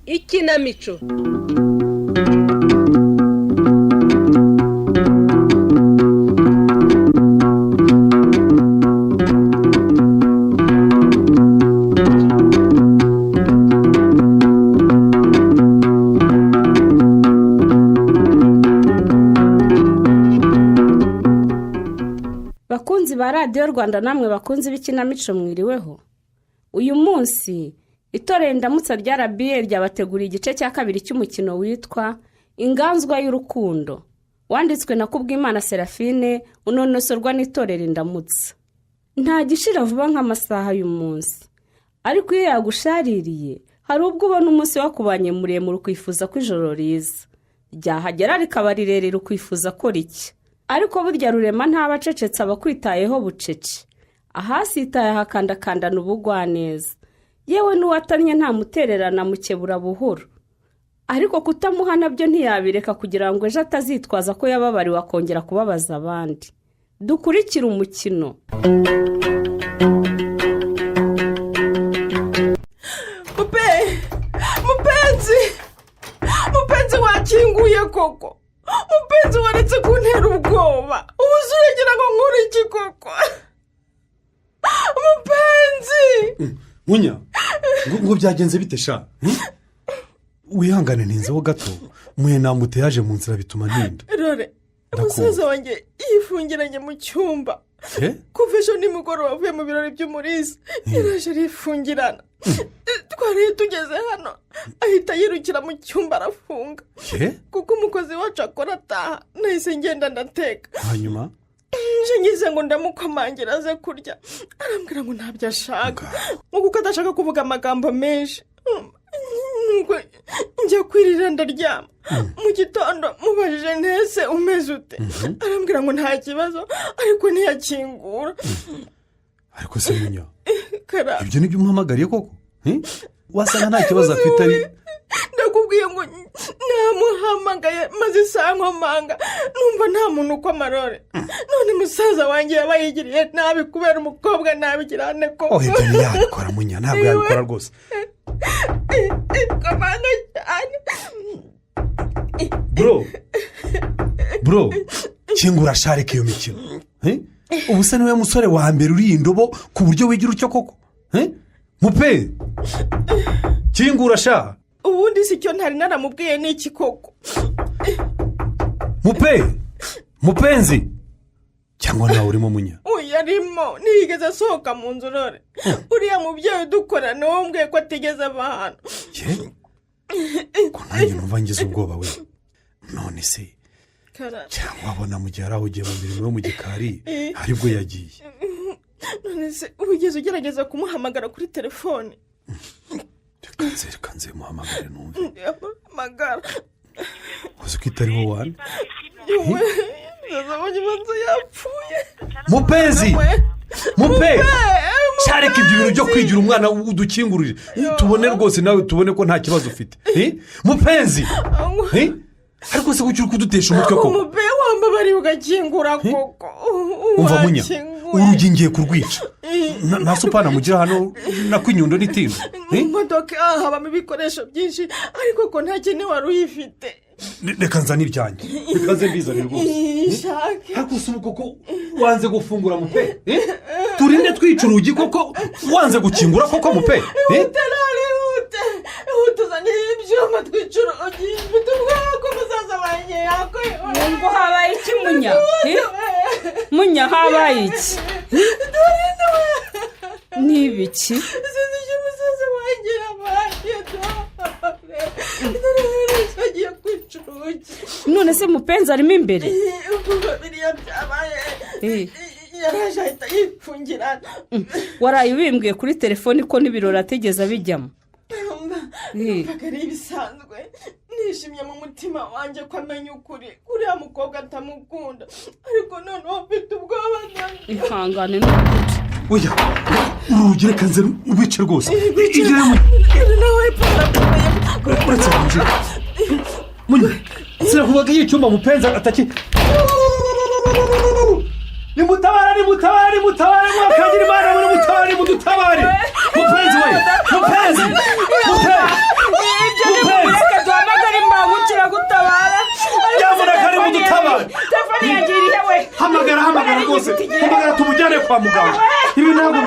Ikinamico. Bakunzi ba Radio Rwanda namwe bakunzi b'ikinamico mwiriweho. Uyu munsi itorero Indamutsa rya RBA ryabateguriye igice cya kabiri cy'umukino witwa Inganzwa y'urukundo, wanditswe na Kubwimana Serafine, unonosorwa n'itorero Indamutsa. Nta gishira vuba nk'amasaha y'umunsi, ariko iyo yagushaririye hari ubwo ubona umunsi wakubanye muremure ukwifuza ko ijoro riza, ryahagera rikaba rirerire ukwifuza ko ricya. Ariko burya rurema ntabacecetse abakwitayeho bucece, ahasitaye hakandakandana ubugwaneza. Yewe n'uwatanye nta mutererana mukebura buhoro, ariko kutamuhana byo ntiyabireka kugira ngo ejo atazitwaza ko yababariwe akongera kubabaza abandi. Dukurikira umukino. Mupenzi wakinguye koko. Mupenzi waretse kuntera ubwoba. Ubuzuregera ngo nkore iki koko? Mupenzi. Munya, ngo byagenze bite sha? Wihangane ninzeho gato, muye namute yaje mu nzira bituma ntinda. Rore, umusaza wanjye yifungiranye mu cyumba. Kuva ejo nimugoroba avuye mu birori by'umurisi, yaraje arifungirana. Twari tugeze hano, ahita yirukira mu cyumba arafunga. Kuko umukozi wacu akora ataha, nahise ngenda ndateka. Hanyuma? Ngize ngo ndamukomangira aze kurya, arambwira ngo ntabyo ashaka, kuko adashaka kuvuga amagambo menshi. Njya kwirira ndaryama. Mu gitondo mubajije ntese umeze ute, arambwira ngo nta kibazo, ariko ntiyakingura. Ariko se Munya, ibyo nibyo umuhamagariye koko? Wasanga nta kibazo afite ari? Ndakubwiye ngo namuhamagaye maze isankomanga numva nta muntu uko amarore. None musaza wanjye yabayigiriye nabi kubera umukobwa nabigirane ko. Ibyo ntiyabikora Munya, ntabwo yabikora rwose. Komanda cyane. Bro, kingura shareke iyo mikino. Ubu se niwe musore wa mbere uri indobo ku buryo wigira utyo koko? Mupe, kingura sha. Ubundi si cyo ntari naramubwiye n'iki koko? Mupenzi. Cyangwa nawe urimo Munya? Uyarimo, nigeze asohoka mu nzu Rore. Uriya mubyeyi dukora n'umbwiye ko atigeze abahana. Ko nanjye numva ngize ubwoba we. None se cyangwa abona mu gihe arahugiye mu mirimo yo mu gikari aribwo yagiye. None se ubigeze ugerageza kumuhamagara kuri telefone? Reka nze muhamagare numve. Magara. Uzi ko itariho wana? Nazabonye manzo yapfuye. Mupe! Shareka ibyo bintu byo kwigira umwana udukingurire. Tubone rwose nawe tubone ko nta kibazo ufite. Mupenzi! Ariko se kuki uri kudutesha umutwe koko? Mupe wambabari ugakingura koko. Umva Munya, urugi ngiye kurwica. Nta supana mugira hano nakwinyundo n'itindo. Imodoka habamo ibikoresho byinshi, ariko ko nta kintu wari uyifite. Reka nzanire ibyanjye. Reka nze mbizane rwose. Ariko se koko wanze gufungura Mupe? Turinde twica urugi koko wanze gukingura koko Mupe? Utuzaniye ibyuma twica urugi, bitubwako musaza wanjye yakoye. Ngo habaye iki Munya? Munya habaye iki? Ni ibiki? Sinzi icyo musaza wanjye yabaye. Agiye kwica urugi. None se Mupenzi arimo imbere? Biriya byabaye. Yaraje ahita yifungirana. Waraye ubimbwiye kuri telefoni ko n'ibirori ategeza abijyamo? Ari ibisanzwe. Nishimye mu mutima wanjye ko amenya ukuri uriya mukobwa atamukunda, ariko noneho mfite ihangane n'ukuri. oya urugi reka nze wice rwose igiramo nawe parakomeye uretse munye sinakubaga y'icyumba mupenzi ataki nimutabare mwakagira imana muri mutabare mudutabare mupenzi we mupenzi ibyo ni mureke duhamagare imbangukira gutabara nyamuneka ari mudutabare telefone yagiriye we hamagara rwose hamagara tumujyane kwa muganga ibi ntabwo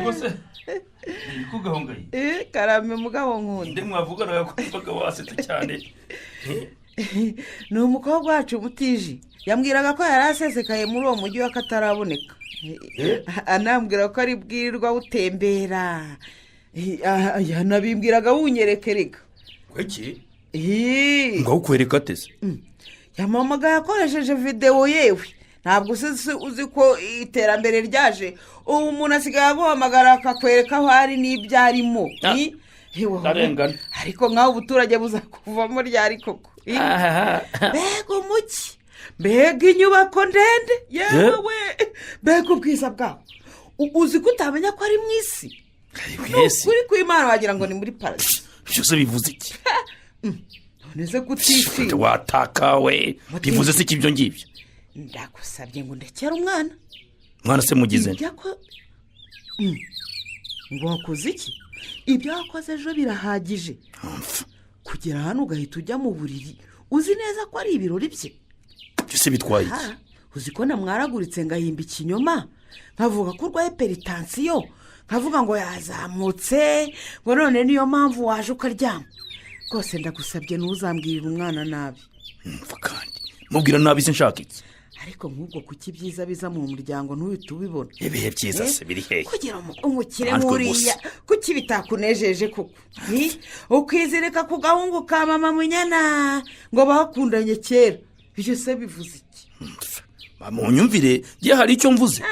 rwose ni ko gahungaye karame mugabo nkunda nde mwavuganaga ko mbaga wasetse cyane ni umukobwa wacu Mutiji yambwiraga ko yari asesekaye muri uwo mujyi w'akataraboneka anambwira ko ari bwirirwa butembera yanabimbwiraga wunyerekerega kweki ngo ukwereka atese yamamaga yakoresheje videwo yewe ntabwo uzi ko iterambere ryaje ubu umuntu asigaye aguhamagara akakwereka aho ari n'ibyo arimo arengana ariko nk'aho ubuturage buzakuvamo ryari koko mbega umuki mbega inyubako ndende yewe mbega ubwiza bwawe uzi ko utamenya ko ari mu isi uri ku imana wagira ngo ni muri paradizo byose bivuze iki none se kutishima watakawe bivuze se iki ibyo ngibyo ndagusabye ngo ndekere umwana se mugize ngo wakoze iki ibyo wakoze ejo birahagije kugera hano ugahita ujya mu buriri uzi neza ko ari ibirori bye byose bitwaye iki uzi ko namwaraguritse ngahimba ikinyoma nkavuga ko urwaye peritansiyo nkavuga ngo yazamutse ngo none niyo mpamvu waje ukaryama rwose ndagusabye ntuzambwirire umwana nabi kandi mubwira nabi se nshaka iki ariko nk'ubwo kuki ibyiza biza mu muryango ntuhite ubibona ibihe byiza se biri hehe kugira ngo umukire nk'uriya kuki bitakunejeje koko ukizirika ku gahungu ka mama munyana ngo bakundanye kera ibyo se bivuze iki munyumvire ye hari icyo mvuze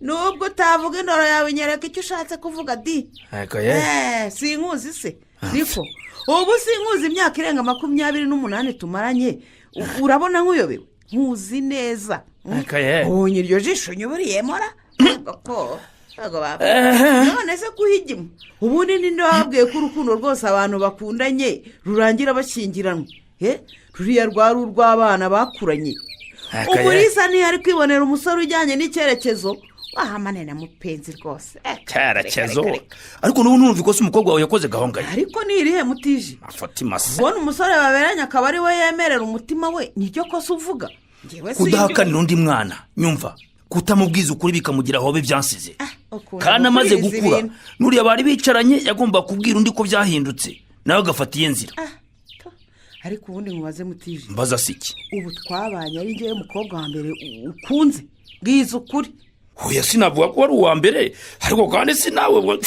nubwo utavuga indoro yawe nyereka icyo ushatse kuvuga di sinkuzi se niko ubu sinkuzi imyaka irenga 28 tumaranye urabona nk'uyobewe nkuzi neza ubonye iryo jisho nyuburiyemora none se kuhigima ubundi ninde wababwiye ko urukundo rwose abantu bakundanye rurangira bashyingiranwa ruriya rwari urw'abana bakuranye umurisa ntiyari kwibonera umusore ujyanye n'icyerekezo wahamanene mupenzi rwose cyerekezo ariko n'ubu ntumva ikosa umukobwa wawe yakoze gahonganye ariko nirihe Mutiji Fatima se ubona umusore baberanye akaba ari we yemerera umutima we niryo kosa uvuga kudahakanira undi mwana nyumva kutamubwiza ukuri bikamugira aho byansize kandi amaze gukura n'uriya bari bicaranye yagomba kubwira undi ko byahindutse nawe agafata iyo nzira ariko ubundi mubaze Mutiji mbaza se iki ubu twabanye ari njyewe mukobwa wa mbere ukunze bwiza ukuri oya sinavuga ko wari uwa mbere ariko kandi sinawe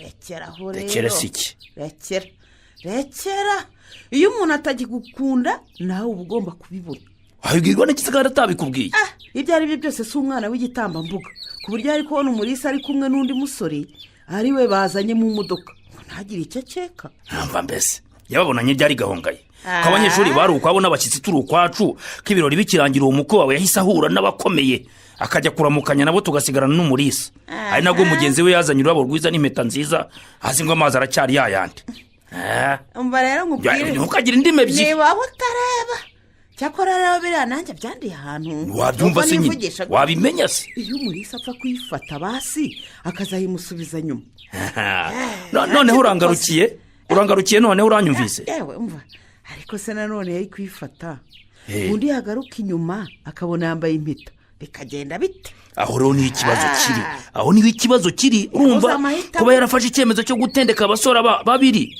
rekeraho rero rekera se iki rekera iyo umuntu atagikukunda nawe uba ugomba kubibona wabibwirwa n'ikisigara atabikubwiye ibyo ari byo byose si umwana w'igitambambuga ku buryo ari kubona umurisa ari kumwe n'undi musore ari we bazanye mu modoka ntagire icyo akeka ntamva mbese yababonanye byari gahongaye ko abanyeshuri bari ukwabo n'abashyitsi turi ukwacu ko ibirori bikirangira uwo mukwe wawe yahise ahura n'abakomeye akajya kuramukanya nabo tugasigarana n'umurisa ari nabwo mugenzi we yazanye ururabo rwiza n'impeta nziza hasi ngo amazi aracyari yayandi umva rero nkubwire ntukagire indimi ebyiri niba utareba cyakora rero biriya nanjye byandiye ahantu wabyumva se nyine wabimenya se iyo umurisa apfa kuyifata basi akazayimusubiza nyuma noneho urangarukiye noneho uranyumvise yewe umva ariko se nanone yari kuyifata undi yagaruka inyuma akabona yambaye impeta bikagenda bite aho rero niho ikibazo kiri urumva kuba yarafashe icyemezo cyo gutendeka abasore babiri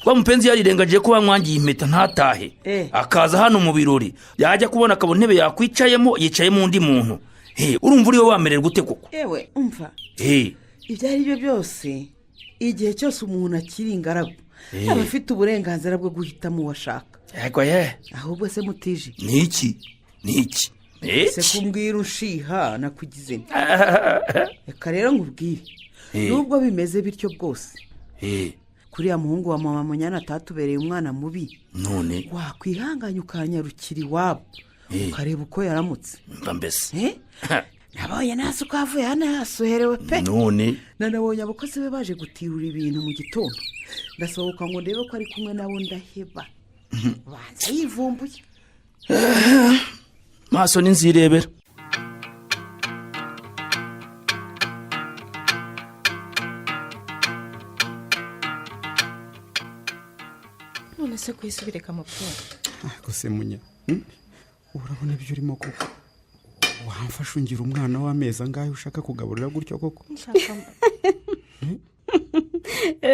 wa mupenzi yarirengagije ko bamwangiye impeta ntatahe akaza hano mu birori yajya kubona akabona intebe yakwicayemo yicayemo undi muntu urumva uriwe wamererwa gute koko yewe umva ibyo ari byo byose igihe cyose umuntu akiri ingaragu aba afite uburenganzira bwo guhitamo uwo ashaka yego ye ahubwo se mutije ni iki ese kumbwira ushiha nakugize reka rero nkubwire nubwo bimeze bityo bwose kuriya muhungu wa mama munyana atatubereye umwana mubi none wakwihanganya ukanyarukira iwabo ukareba uko yaramutse mba mbese nabonye nasi uko havuye hano yasoherewe pe none nanabonye abakozi be baje gutirura ibintu mu gitondo ndasohoka ngo ndebe ko ari kumwe nabo ndaheba banza yivumbuye maso n'inzirebera none se kuyisubire kamupfundo gusa munya urabona ibyo urimo koko wamfasha ungira umwana w'amezi angahe ushaka kugaburira gutyo koko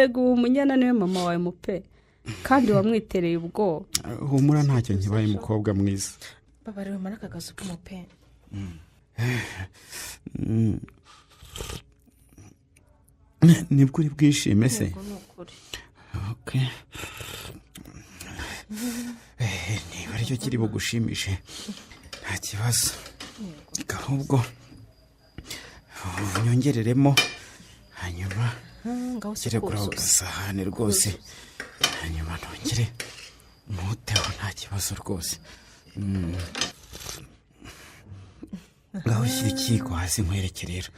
ego uwo munyana niwe mama wawe mupe kandi wamwitereye ubwoba humura ntacyo nkibaye umukobwa mwiza babarira umara akagazu k'umupe nibwo uri bwishime se niba aricyo kiri bugushimishe nta kibazo ahubwo unyongereremo hanyuma ugere kuri ako gasahane rwose hanyuma ntongere umuteho nta kibazo rwose ngaho ushyira ikiyiko hasi nkwereke rero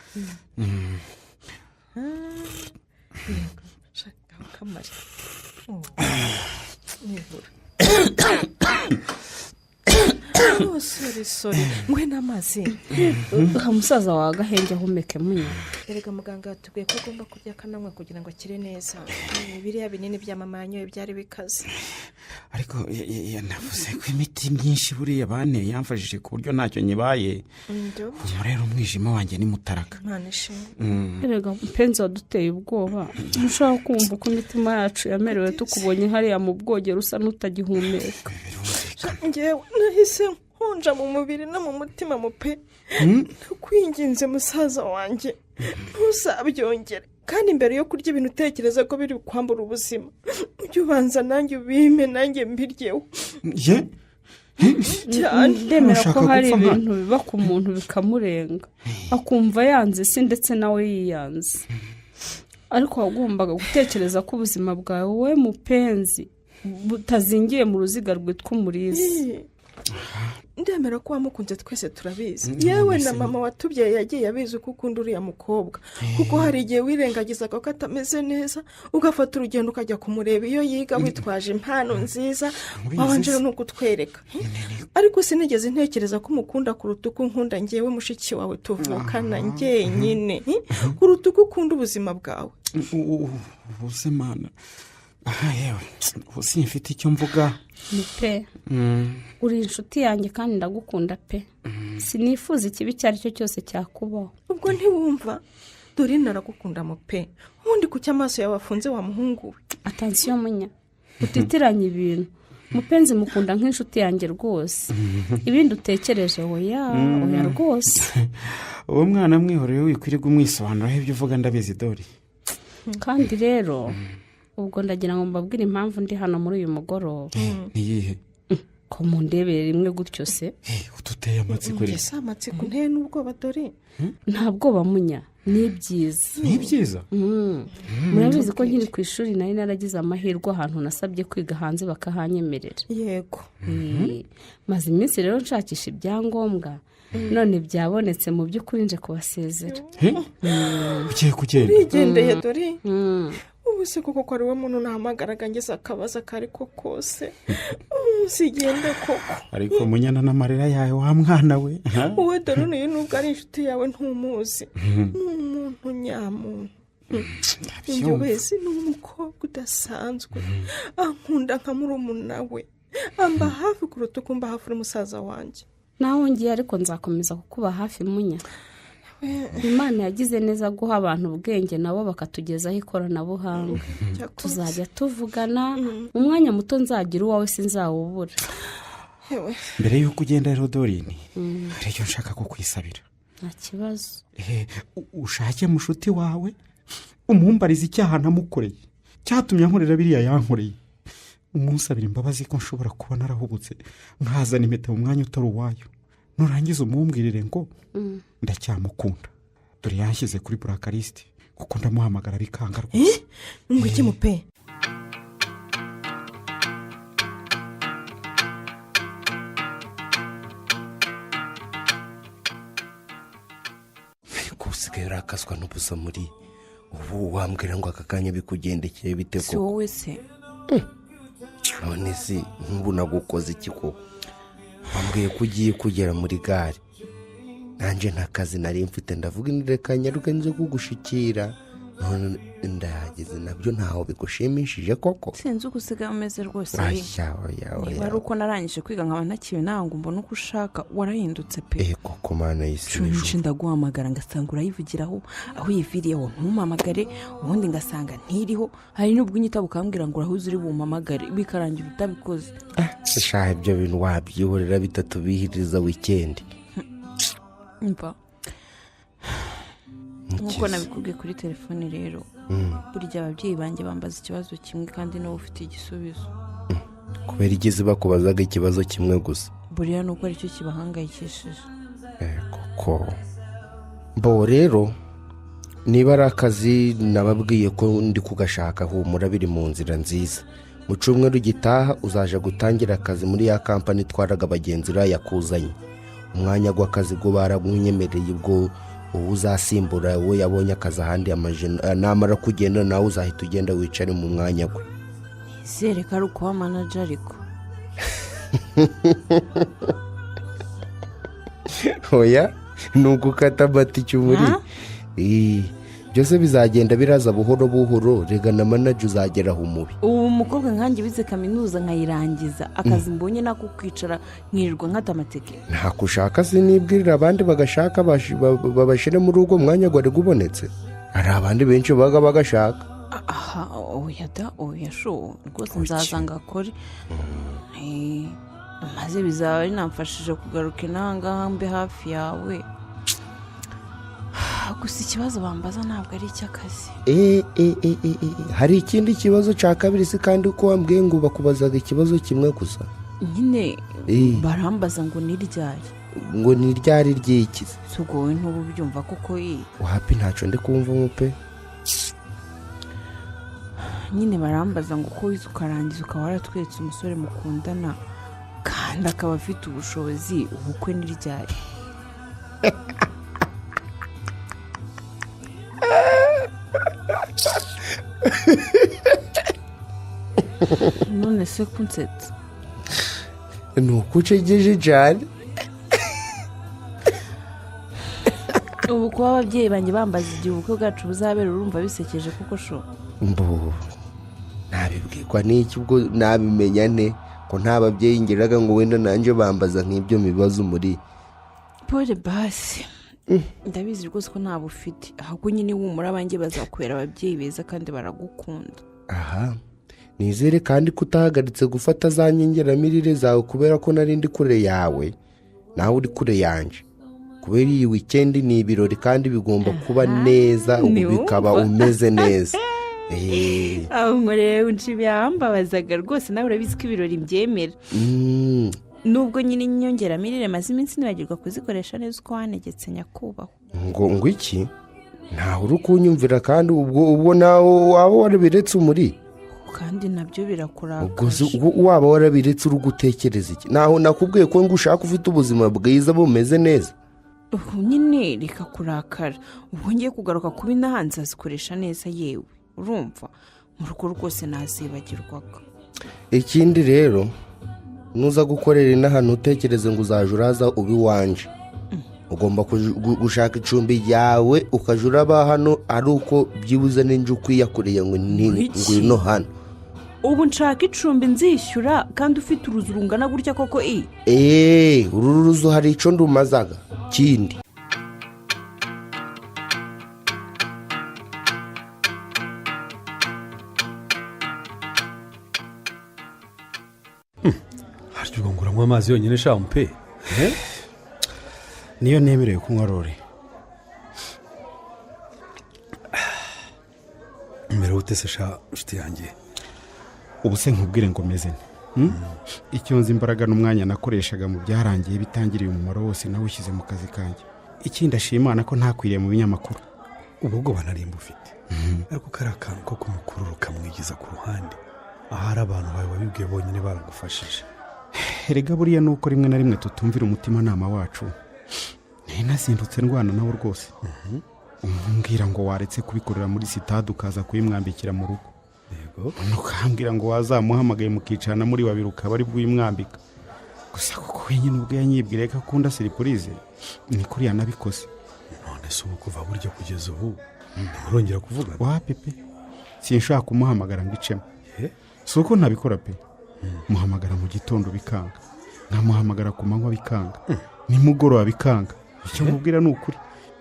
kamari nibura sori ngwe n'amazi umusaza wawe agahenge ahumeke munya erega muganga yatubwiye ko agomba kurya akananywa kugira ngo akire neza biriya binini bya mama yanyoye byari bikaze ariko yanavuze ko imiti myinshi buriya banteye yamfashije ku buryo ntacyo nyibaye ubu rero umwijima wanjye ni mutaraka none ishimwe erega mpenzi waduteye ubwoba ntushaka kumva uko imitima yacu yamerewe tukubonye hariya mu bwogero usa n'utagihumeka ngewe nahise nkonja mu mubiri no mu mutima mupe ntukwinginze musaza wanjye ntuzabyongere kandi mbere yo kurya ibintu utekereza ko biri kwambura ubuzima ujye ubanza nanjye ubime nanjye mbiryeho ndemera ko hari ibintu biba ku muntu bikamurenga akumva yanze isi ndetse nawe yiyanze ariko wagombaga gutekereza ko ubuzima bwawe we mupenzi butazingiye mu ruziga rwitwa umurizi ndemera ko wamukunze twese turabizi yewe na mama watubyaye yagiye abizi uko ukunda uriya mukobwa kuko hari igihe wirengagizaga ko atameze neza ugafata urugendo ukajya kumureba iyo yiga witwaje impano nziza wabanje no kutwereka ariko sinigeze ntekereza ko umukunda kuruta uko nkunda ngewe mushiki wawe tuvukana njyenyine kuruta uko ukunda ubuzima bwawe ubuzima yewe ubu simfite icyo mvuga ni pe uri inshuti yanjye kandi ndagukunda pe sinifuza ikibi icyo ari cyo cyose cyakubaho ubwo ntiwumva dore naragukunda mu pe ubundi kuki amaso yawe afunze wa muhungu we atansiyo munya utitiranye ibintu mupenzi mukunda nk'inshuti yanjye rwose ibindi utekereje oya rwose uwo mwana mwihoreye wikwiriye umwisobanuraho ibyo uvuga ndabizi dore kandi rero ubwo ndagira ngo mbabwire impamvu ndi hano muri uyu mugoroba niyihe ko mundebere rimwe gutyo se ututeye amatsiko rero ese amatsiko nteye n'ubwoba dore nta bwoba munya ni byiza ni byiza murabizi ko nkiri ku ishuri nari naragize amahirwe ahantu nasabye kwiga hanze bakahanyemerera yego maze iminsi rero nshakisha ibyangombwa none byabonetse mu by'ukuri nje kubasezera ugiye kugenda urigendeye dore ubu se koko ko ari we muntu nahamagaraga ngeze akabaza ako ari ko kose usigende koko ariko munyana n'amarira yawe wa mwana we wowe dore n'uyu nubwo ari inshuti yawe ntumuzi ni umuntu nyamuntu njye wese ni umukobwa udasanzwe ankunda nka murumuna we amba hafi kuruta uko mba hafi n'umusaza wanjye nawe ngiye ariko nzakomeza kukuba hafi munya imana yagize neza guha abantu ubwenge nabo bakatugezaho ikoranabuhanga tuzajya tuvugana umwanya muto nzagira uwawe sinzawubura mbere y'uko ugenda rero dorini hari icyo nshaka kukwisabira nta kibazo ushake mushuti wawe umumbarize icyaha namukoreye cyatumye ankorera biriya yankoreye umusabira imbabazi ko nshobora kuba narahubutse nkazana impeta mu mwanya utari uwayo, nurangiza umumbwirire ngo ndacyamukunda, dore yanshyize kuri burakarisite kuko ndamuhamagara bikanga rwose. ngo iki mupe? ko usigaye urakazwa n'ubusa muri ubu, wambwira ngo aka kanya bikugendekeye bite si wowe se? none si nk'ubu nagukoze iki koko? wambwiye ko ugiye kugera muri gare, nanjye nta kazi nari mfite, ndavuga reka nyaruke nze kugushikira, none ndahageze nabyo ntaho bigushimishije koko. sinzi uko usigaye umeze rwose. niba ari uko narangije kwiga nkaba ntakiwe ntabwo mbona uko ushaka, warahindutse pe. koko mana y'isi nyinshi ndaguhamagara ngasanga urayivugiraho, aho uyiviriyeho ntumamagare, ubundi ngasanga ntiriho, hari n'ubwo unyitaba ukambwira ngo urahuze uri bumamagare bikarangira utabikoze. shaha ibyo bintu wabyihorera bitatubihiriza wikendi. mva nk'uko nabikubwiye kuri telefone rero, burya ababyeyi banjye bambaza ikibazo kimwe kandi nawe ufite igisubizo. kubera igeze bakubazaga ikibazo kimwe gusa? buriya ni uko aricyo kibahangayikishije. koko mbo rero niba ari akazi nababwiye ko ndi kugashaka, humura biri mu nzira nziza. mu cyumweru gitaha uzaje gutangira akazi muri ya kampani itwaraga abagenzi yakuzanye. umwanya w'akazi go baramwenyemereye, ubwo ubu uzasimbura we yabonye akazi ahandi, namara kugenda nawe uzahita ugenda wicare mu mwanya we. nizere ko ari ukuba manager ariko. oya ni ugukata amatike muri byose bizagenda biraza buhoro buhoro, rega na manager uzageraho umubi. ubu umukobwa nkanjye wize kaminuza nkayirangiza, akazi mbonye nako kwicara nkirirwa nkata amatike. ntako ushaka sinibwirira abandi bagashaka babashyire muri ubwo mwanya wari ubonetse, hari abandi benshi baga bagashaka. aha oya da oya sho rwose nzaza ngakore, maze bizaba binamfashije kugaruka inanga mbe hafi yawe. gusa ikibazo bambaza ntabwo ari icy'akazi. hari ikindi kibazo cya kabiri se? kandi uko wambwiye ngo bakubazaga ikibazo kimwe gusa? nyine barambaza ngo ni ryari. ngo ni ryari ry'ikizi? si ubwo wowe ntuba ubyumva koko wapi ntacyo ndi kumva mupe. nyine barambaza ngo uko wize ukarangiza ukaba waratweretse umusore mukundana kandi akaba afite ubushobozi, ubukwe ni ryari? none se kunsetsa ni uko ucegeje cyane. ubu kuba ababyeyi banjye bambaza igihe ubukwe bwacu buzabera urumva bisekeje kuko sho mbo nabibwirwa n'iki ubwo nabimenya ne ko nta babyeyi ngiraga ngo wenda nanjye bambaza nk'ibyo bibazo muri pole basi. ndabizi rwose ko ntabwo ufite, ahubwo nyine wumura abanjye bazakubera ababyeyi beza kandi baragukunda. aha nizere kandi ko utahagaritse gufata za nyongeramirire zawe kubera ko nari ndi kure yawe nawe uri kure yanjye. kubera iyi wikendi ni ibirori kandi bigomba kuba neza, ubu bikaba umeze neza. aho nkorera unciye yambabazaga rwose, nawe urabizi ko ibirori mbyemera. nubwo nyine inyongeramirire maze iminsi nibagirwa kuzikoresha neza uko wanegetse nyakubahwa. ngo iki? ntawe uri kunyumvira kandi ubwo nawe waba warabiretse umuri, kandi nabyo birakurakaje. waba warabiretse uri gutekereza iki? naho nakubwiye ko ngo ushaka ufite ubuzima bwiza bumeze neza. ubu nyine reka kurakara, ubwo ngiye kugaruka kuba inaha nzazikoresha neza, yewe urumva mu rugo rwose nazibagirwaga. ikindi rero nuza gukorera inaha ntutekereze ngo uzaje uraza uba iwanje. ugomba gushaka icumbi ryawe ukajya uraba hano, ari uko byibuze n'injye ukwiyakuriye ngo ngwino hano. ubu nshaka icumbi nzishyura kandi ufite uruzu rungana gutya koko? uru ruzu hari icyo ndumazaga kindi. harya ubwo nguramo amazi yonyine sha mupe? niyo nemerewe kunywa rore. mbere utese sha inshuti yanjye? ubu se nkubwire ngo meze icyo nzi imbaraga n'umwanya nakoreshaga mu byarangiye bitangiriye umumaro wose nawushyize mu kazi kanjye. ikindi ashimana ko ntakwiriye mu binyamakuru. ubu bwo banarimba ufite ariko kari akantu ko kumukurura ukamwigiza ku ruhande ahari abantu bawe babibwiye bonyine baragufashije. erega buriya ni uko rimwe na rimwe tutumvira umutimanama wacu. nazindutse ndwana nawe rwose. umbwira ngo waretse kubikorera muri sitade ukaza kuyimwambikira mu rugo. yego. ukambwira ngo wazamuhamagaye mukicarana muri babiri ukaba ari bw'uyimwambika. gusa kuko wenyine ubwo yanyibwiriye ko akunda siripurize ni kuriya nabikoze. none se ubu kuva buryo kugeza ubu nturongera kuvugana? wa pepe sinshaka kumuhamagara ngo icemo. si uko ntabikora pe. muhamagara mu gitondo bikanga, nkamuhamagara ku manywa bikanga, nimugoroba bikanga. icyo mubwira ni ukuri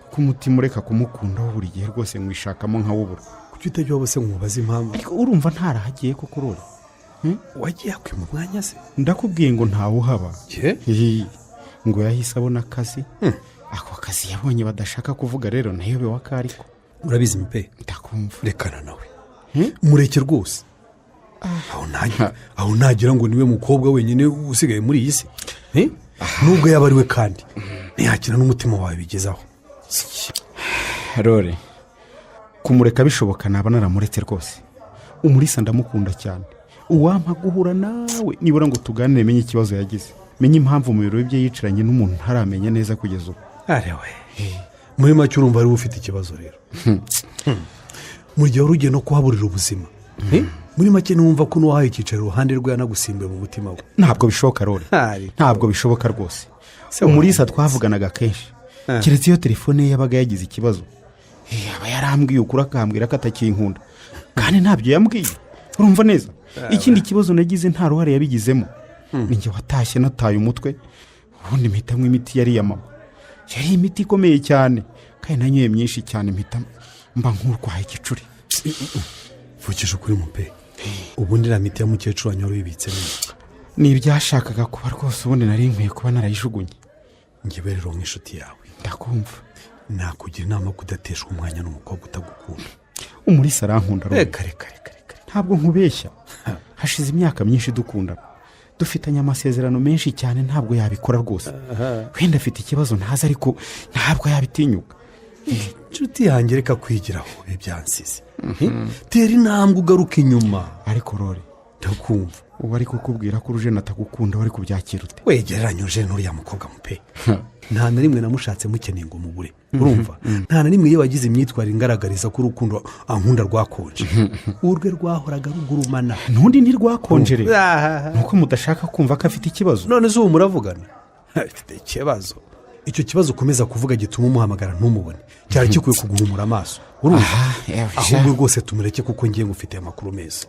kuko umutima ureka kumukundaho buri gihe rwose mwishakamo nkawubura. kuki utajya wose nkumubaza impamvu? ariko urumva ntarahagiye koko rero. wagiye akwiye mu mwanya se? ndakubwiye ngo ntawuhaba. ngo yahise abona akazi. ako kazi yabonye badashaka kuvuga rero nayo bewa kariko. urabizi mpe? ndakumva. rekana nawe mureke rwose. aho nagira ngo niwe mukobwa wenyine usigaye muri iyi si. nubwo yaba ari we kandi ntihakira n'umutima wawe bigezaho. rore kumureka bishoboka naba naramuretse rwose. umurisa ndamukunda cyane. uwampa guhura nawe nibura ngo tuganire menye ikibazo yagize, menye impamvu mu biro bye yicaranye n'umuntu ntaramenya neza kugeza ubu. arewe muri make urumva ari we ufite ikibazo rero. mu gihe wari ugiye no kuhaburira ubuzima. muri make numva ko n'uwahaye icyicaro iruhande rwe yanagusimbuye mu mutima we. ntabwo bishoboka rore, ntabwo bishoboka rwose. umurisa twavuganaga kenshi, keretse iyo telefone ye yabaga yagize ikibazo yaba yarambwiye ukuri akambwira ko atakinkunda, kandi ntabyo yambwiye. urumva neza ikindi kibazo nagize nta ruhare yabigizemo. ninjye watashye nataye umutwe, ubundi mpitamo imiti yari iya mama. yari imiti ikomeye cyane kandi nanyoye myinshi cyane, mpita mba nk'urwaye igicuri. vukije ukuri mupe, ubundi iriya miti ya mukecuru wanyu wari wibitse neza? ni ibyashakaga kuba rwose, ubundi nari nkwiye kuba narayijugunye. njyewe rero nk'inshuti yawe ndakumva. nakugira inama yo kudateshwa umwanya n'umukobwa utagukunda. umurisa arankunda rero. reka ntabwo nkubeshya, hashize imyaka myinshi dukundana, dufitanye amasezerano menshi cyane, ntabwo yabikora rwose. wenda afite ikibazo ntazi, ariko ntabwo yabitinyuka. inshuti yanjye reka kwigiraho ibyansize. tera intambwe ugaruka inyuma. ariko rore ndakumva. ubu ari kukubwira ko urujeni atagukunda wari kubyakira ute? wegereranya urujeni n'uriya mukobwa mupe. nta na rimwe namushatse mukeneye ngo mubure. urumva nta na rimwe iyo wagize imyitwarire ingaragariza ko urukundo ankunda rwakonje. urwe rwahoraga rugurumana, ntundi ntirwakonjere. nuko mudashaka kumva ko afite ikibazo. none se ubu muravugana? afite ikibazo. icyo kibazo ukomeza kuvuga gituma umuhamagara ntumubone, cyari gikwiye kuguhumura amaso. urumva ahubwo rwose tumureke kuko ngiye ngufitiye amakuru meza.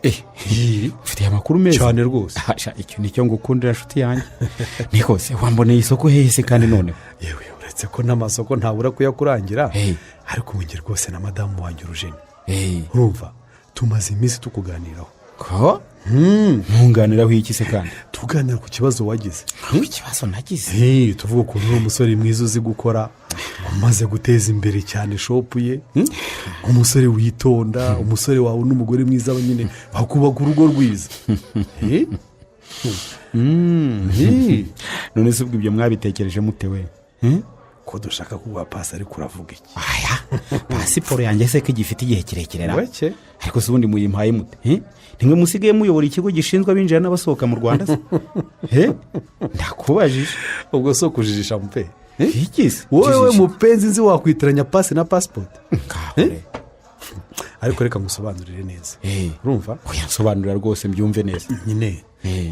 ufitiye amakuru meza cyane rwose. icyo nicyo ngukundira nshuti yanjye. ni rwose wamboneye isoko hehise kandi none yewe uretse ko n'amasoko ntabura kuyakurangira. ariko wongere rwose na madamu wanjye urujeni. urumva tumaze iminsi tukuganiraho. ko ntunganiraho iki se kandi? tuganira ku kibazo wagize. ikibazo nagize? tuvuga ukuntu uri umusore mwiza uzi gukora, umaze guteza imbere cyane shopu ye, umusore witonda, umusore wawe n'umugore mwiza nyine bakubaka urugo rwiza. none se ubwo ibyo mwabitekereje mute we? ko dushaka kuguha pasi ariko uravuga iki? pasiporo yanjye se ko igifite igihe kirekire ra? weke ariko se ubundi muyimpaye mute? nimwe musigaye muyobora ikigo gishinzwe abinjira n'abasohoka mu Rwanda se? ndakubajije. ubwo so kujijisha mupe? ikisi wowe mupenzi nzi wakwitiranya pasi na pasipoti? ariko reka ngusobanurire neza. urumva uyansobanurira rwose mbyumve neza. nyine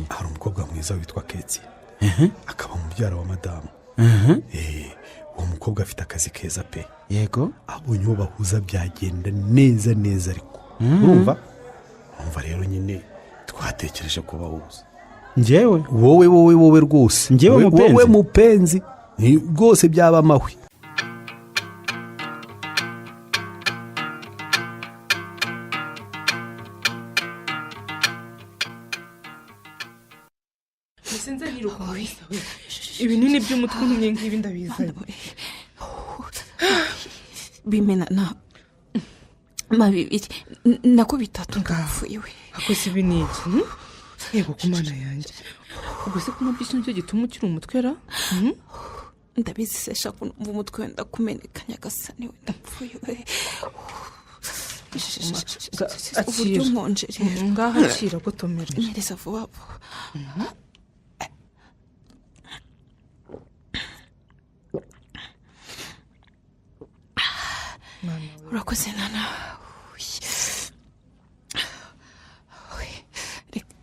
hari umukobwa mwiza witwa Ketsi, akaba mubyara wa madamu. uwo mukobwa afite akazi keza pe. yego. abonye uwo bahuza byagenda neza neza, ariko urumva rero nyine twatekereje kubahuza. njyewe? wowe rwose. njyewe mupenzi? wowe mupenzi rwose byaba amahwi. sinze niruka umurisa we, ibinini by'umutwe untumye nk'ibi ndabizanye. bimena na bibiri nako bitatu ndapfuye we. akoze ibi ni iki yego ku mana yanjye ubwo se kumubwishyu nicyo gituma ukiri umutwera ndabizi se shaka numva umutwe wenda kumeneka nyagasani wenda mpfuye we uburyo nkonje rero ngaho akira gotomera nyereza vuba vuba urakoze nana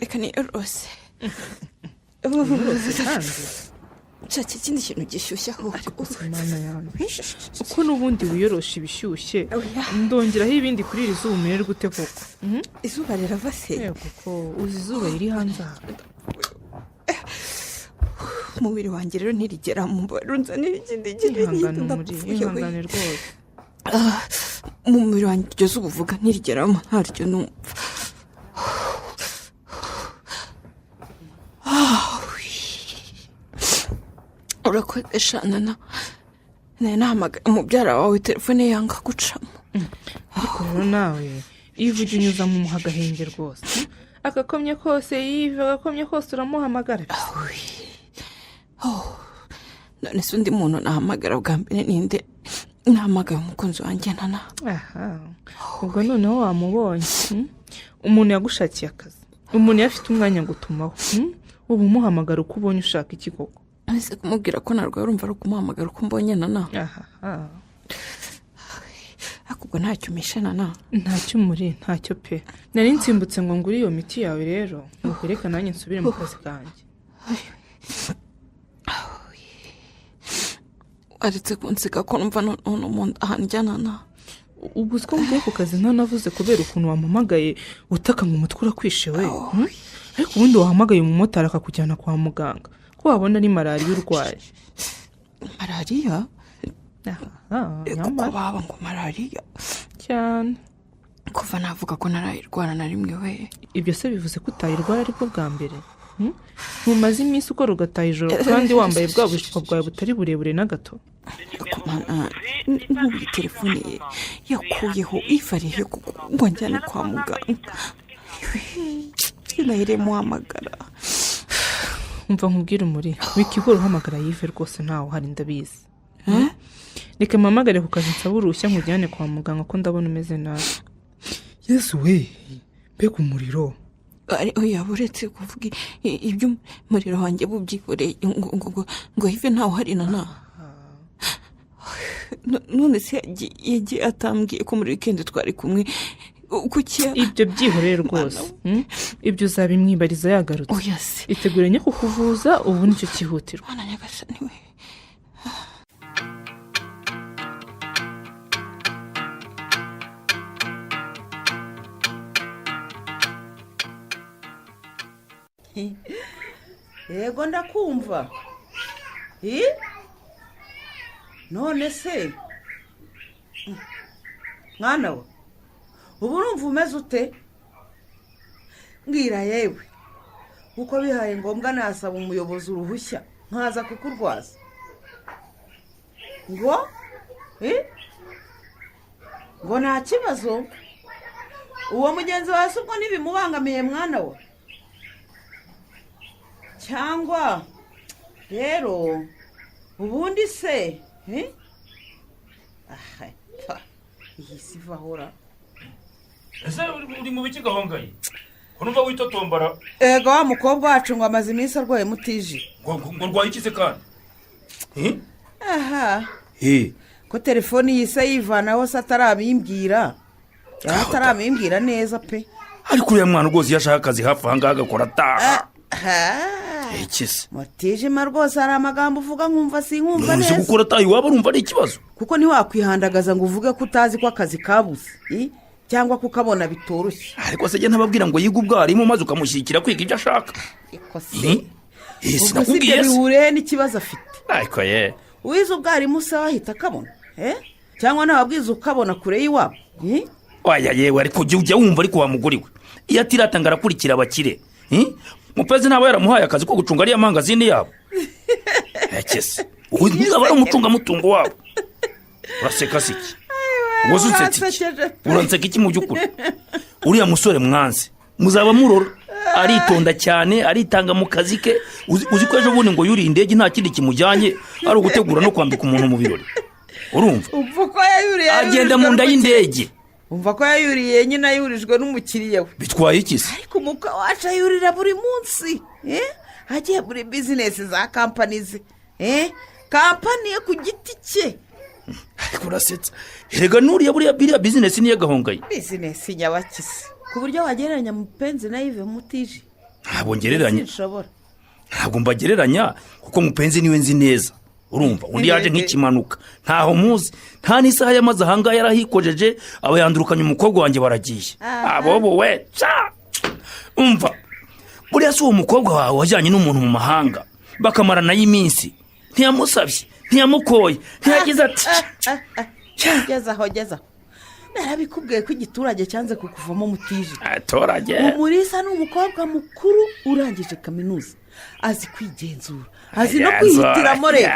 reka ni rose nshaka ikindi kintu gishyushye ahubwo mana yanjye uko n'ubundi wiyorosha ibishyushye ndongeraho ibindi kuri iri zuba umererwa ute koko izuba rirava se kuko uzi izuba riri hanze aha umubiri wanjye rero ntirigera mu mbaro nzanira ikindi ihangane rwose mu mubiri wanjye iryo zuba uvuga ntirigeramo ntaryo numva urakoze shanana nahamagaye umubyara wawe telefone yanga gucamo ariko rero nawe iyo ujya unyuzamo umuha agahenge rwose agakomye kose yive agakomye kose uramuhamagara none se undi muntu nahamagara bwa mbere ninde nahamagaye umukunzi wanjye nana ubwo noneho wamubonye umuntu yagushakiye akazi umuntu yafite umwanya gutumaho ubu umuhamagara uko ubonye ushaka iki koko ese kumubwira ko narwaye urumva ari ukumuhamagara uko mbonye nana akubwo ntacyo umishe nana ntacyo umuri ntacyo pe nari nsimbutse ngo ngure iyo miti yawe rero nuko reka nanjye nsubire mu kazi kanjye aretse kunsiga ko numva none umuntu ahanjyana na ubwo uziko mvuye ku kazi ntanavuze kubera ukuntu wampamagaye utaka ngo umutwe urakwishe we ariko ubundi wahamagaye umumotari akakujyana kwa muganga ko wabona ari malariya urwaye malariya nyamara baba ngo malariya cyane kuva navuga ko narayirwara na rimwe we ibyo se bivuze ko utayirwara ariko bwa mbere ntumaze iminsi ukora ugataha ijoro kandi wambaye bwa bushywa bwawe butari burebure na gato n'ubu telefone ye yakuyeho ivariye ngo njyane kwa muganga nahire muhamagara umva nkubwire umuri wikigora uhamagara yive rwose ntawe uhari ndabizi reka mpamagare ku kazi nsaba uruhushya nkujyane kwa muganga ko ndabona umeze nabi yesu we mbega umuriro yaba uretse kuvuga ibyo umuriro wanjye bubyikoreye ngo hive ntawe uhari nana none se yagiye atambwiye ko muri wikendi twari kumwe ibyo byihoreye rwose ibyo uzabimwibariza yagarutse itegure njye kukuvuza ubu nicyo cyihutirwa mwana nyagasani we yego ndakumva none se mwana we ubu urumva umeze ute mbwira yewe kuko bihaye ngombwa nasaba umuyobozi uruhushya nkaza kukurwaza ngo nta kibazo uwo mugenzi wawe se ubwo ntibimubangamiye mwana we cyangwa rero ubundi se iyi si vahora ese uri mu biki gahongaye ko numva witotombara ego wa mukobwa wacu ngo amaze iminsi arwaye mutiji ngo rwaye ikize kandi ko telefoni yise yivanaho se atarabimbwira atarabimbwira neza pe ariko uriya mwana rwose iyo ashaka akazi hafi aha ngaha agakora ataha ikise mutijima rwose hari amagambo uvuga nkumva sinkumva neza none gukora ataha iwaba urumva ari ikibazo kuko ntiwakwihandagaza ngo uvuge ko utazi ko akazi kabuze cyangwa kukabona bitoroshye ariko se ntababwira ngo yige ubwarimu maze ukamushyigikira kwiga ibyo ashaka ariko se sinakubwiye se bihuriye n'ikibazo afite ariko ye wize ubwarimu se wahita akabona cyangwa nababwiza ukabona kure y'iwabo waya yewe ariko ujya wumva ariko wamuguriwe iyo atiratanga arakurikira abakire mupezi ntaba yaramuhaye akazi ko gucunga ariya mangazini yabo yakese ubu aba ari umucungamutungo wabo uraseka siki uwaze unsetse iki uranseka iki mu by'ukuri uriya musore mwanze muzaba murora aritonda cyane aritanga mu kazi ke uzi ko ejo bundi ngo yuriye indege nta kindi kimujyanye ari ugutegura no kwambika umuntu mu birori urumva umva ko yayuriye agenda mu nda y'indege umva ko yayuriye nyine ayurijwe n'umukiriya we bitwaye iki se ariko umukwe wacu ayurira buri munsi agiye muri bizinesi za kampani ze kampani ye ku giti cye ariko urasetsa erega nuriya buriya bizinesi niyo gahongaye bizinesi nyabakisi ku buryo wagereranya mupenzi na Yves Mutiji ntabwo ngereranya ntabwo mbagereranya kuko mupenzi niwe nzi neza urumva undi yaje nk'ikimanuka ntaho muzi nta n'isaha yamaze ahangaha yarahikojeje aba yandurukanye umukobwa wanjye baragiye abobo we umva buriya si uwo mukobwa wawe wajyanye n'umuntu mu mahanga bakamarana y'iminsi ntiyamusabye ntiyamukoye ntiyagize ati gezaho narabikubwiye ko igiturage cyanze kukuvamo Mutiji atorage Umulisa ni umukobwa mukuru urangije kaminuza azi kwigenzura azi no kwihitiramo rero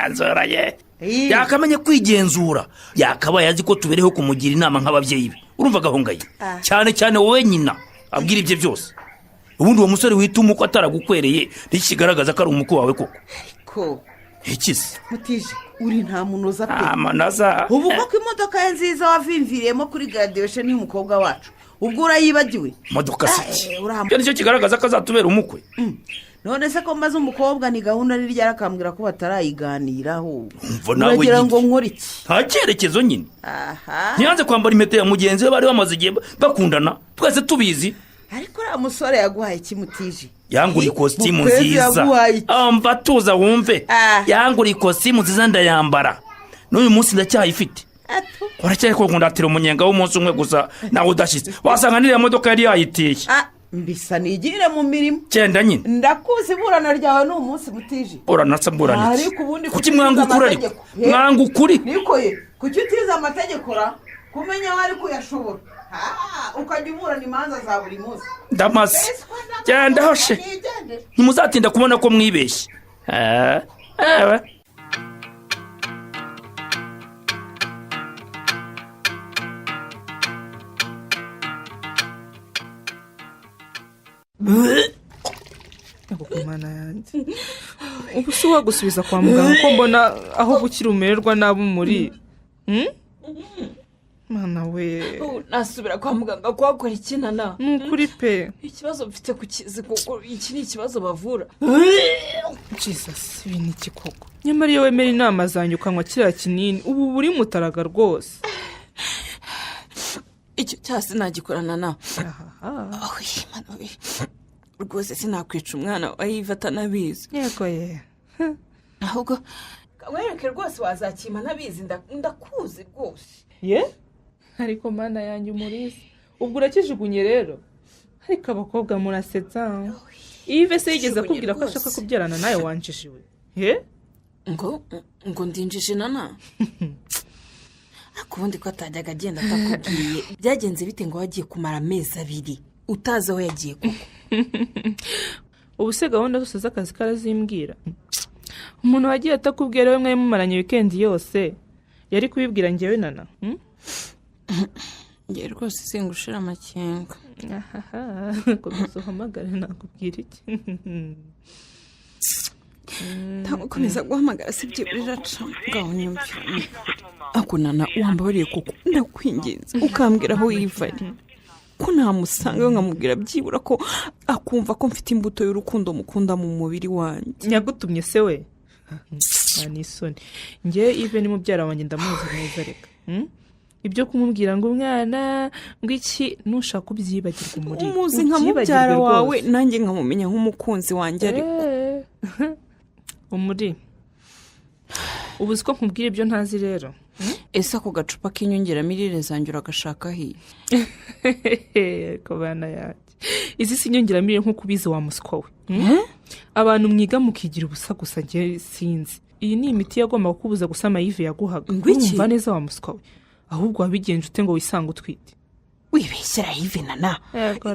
yakamenye kwigenzura yakabaye azi ko tubereho kumugira inama nk'ababyeyi be urumva gahongaye cyane cyane wowe nyina abwira ibyo byose ubundi uwo musore wita umuko ataragukwereye ntikigaragaza ko ari umuko wawe koko ariko ikizi Mutiji uri nta munoza pe amanaza ubu koko imodoka ye nziza wavimviriyemo kuri graduation y'umukobwa wacu ubwo urayibagiwe imodoka siki ibyo nicyo kigaragaza ko azatubera umukwe none se ko maze umukobwa ni gahunda nirya arakambwira ko batarayiganiraho uragira ngo nkore iki nta cyerekezo nyine ntiyanze kwambara impeta ya mugenzi we bari bamaze igihe bakundana twese tubizi ariko uriya musore yaguhaye iki Mutiji yanguriye ikositimu nziza mva tuza wumve yanguriye ikositimu nziza ndayambara n'uyu munsi ndacyayifite uracyari ko nkundatira umunyenga w'umunsi umwe gusa nawe udashyitse wasanga n'iriya modoka yari yayiteye mbisa nigirire mu mirimo cyenda nyine ndakuzi iburana ryawe ni umunsi Mutiji uranatsa mburana iki ariko ubundi kuki mwanga ukuri ariko mwanga ukuri nikoye kuki utize amategeko ra kumenya aho ari kuyashobora ukajya uburana imanza za buri munsi ndamaze genda hoshe ntimuzatinda kubona ko mwibeshye kumana yanjye ubu si wagusubiza kwa muganga ko mbona aho gukira umererwa nabi muri mwana we nasubira kwa muganga kuhakora ikinana ni ukuri pe ikibazo mfite ku kizi kuko iki ni ikibazo bavura Jesus ibi ni iki koko nyamara iyo wemera inama zanjye ukanywa kiriya kinini ubu buri mutaraga rwose icyo cyasi nagikorana nawe rwose sinakwica umwana wa Yves atanabizi yego ye ahubwo wereke rwose wazakima nabizi ndakuzi rwose ye ariko mana yanjye Umulisa ubwo urakijugunye rero ariko abakobwa murasetsa Yves se yigeze akubwira ko ashaka kubyarana nawe wanjishiwe ye ngo ndinjije nana akubundi ko atajyaga agenda atakubwiye byagenze bite ngo wagiye kumara amezi 2 utazi aho yagiye koko ubu se gahunda zose z'akazi karazimbwira umuntu wagiye atakubwira we mwaye mumaranye weekend yose yari kubibwira njyewe nana ngiye rwose singushira amakenga komeza uhamagare nakubwira iki ntagukomeza guhamagara si byo biraca ngaho nyumvira ako nana wambabariye koko ndakwinginze ukambwira aho yivanye ko namusanga nkamubwira byibura ko akumva ko mfite imbuto y'urukundo mukunda mu mubiri wanjye nyagutumye se we ni isoni njye Yves ni mubyara wanjye ndamuzi neza reka ibyo kumubwira ngo umwana ngo iki nushaka kubyibagirwa muri umuzi nka mubyara wawe nanjye nkamumenya nk'umukunzi wanjye ariko umuri ubuzi ko nkubwira ibyo ntazi rero ese ako gacupa k'inyongeramirire zanjye uragashaka hiye ko bana yanjye izi si inyongeramirire nk'uko ubizi wa muswa we abantu mwiga mukigira ubusa gusa njye sinzi iyi ni imiti yagomba kukubuza gusama Yves yaguhaga urumva neza wa muswa we ahubwo wabigenje ute ngo wisange utwite wibeshyira Yves nana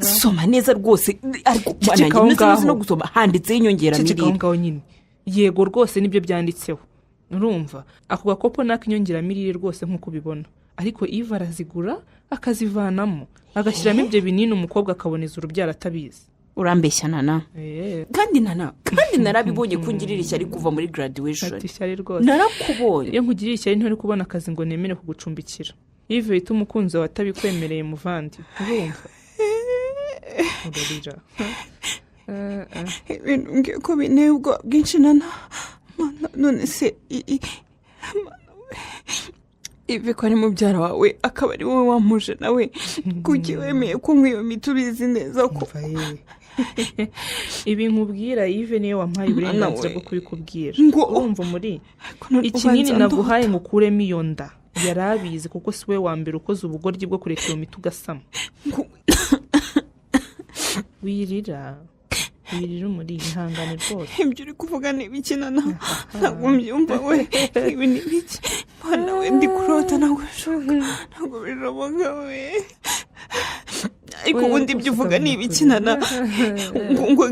soma neza rwose ariko bananjye no gusoma handitseho inyongeramirire ngaho nyine yego rwose nibyo byanditseho urumva ako gakopo naka inyongeramirire rwose nk'uko ubibona ariko Iva arazigura akazivanamo agashyiramo ibyo binini umukobwa akaboneza urubyaro atabizi. urambeshya nana kandi narabibonye ko ungirira ishyari kuva muri graduation. Ati ishyari rwose narakubonye. Iyo nkugiriye ishyari ntari kubona akazi ngo nemere kugucumbikira. Iva yita umukunzi wawe atabikwemereye muvandi urumva. Urarira. Ibintu ngiye ko binteye ubwoba bwinshi nana. None se Ive ko ari mubyara wawe akaba ari wowe wamuje nawe kuki wemeye ko nk'iyo miti ubizi neza ko ibi nkubwira Ive niyo wampaye uburenganzira bwo kubikubwira. Urumva muri ikinini naguhaye ngo ukuremo iyo nda yarabizi kuko si we wa mbere ukoze ubugoryi bwo kureka iyo miti ugasama. Wirira muri ihangane rwose. Ibyo uri kuvuga ni ibiki nana ntabwo mbyumva we. Ibi ni ibiki mbona we ndi kurota ntabwo bishoboka we. Ariko ubundi ibyo uvuga ni ibiki nana ngo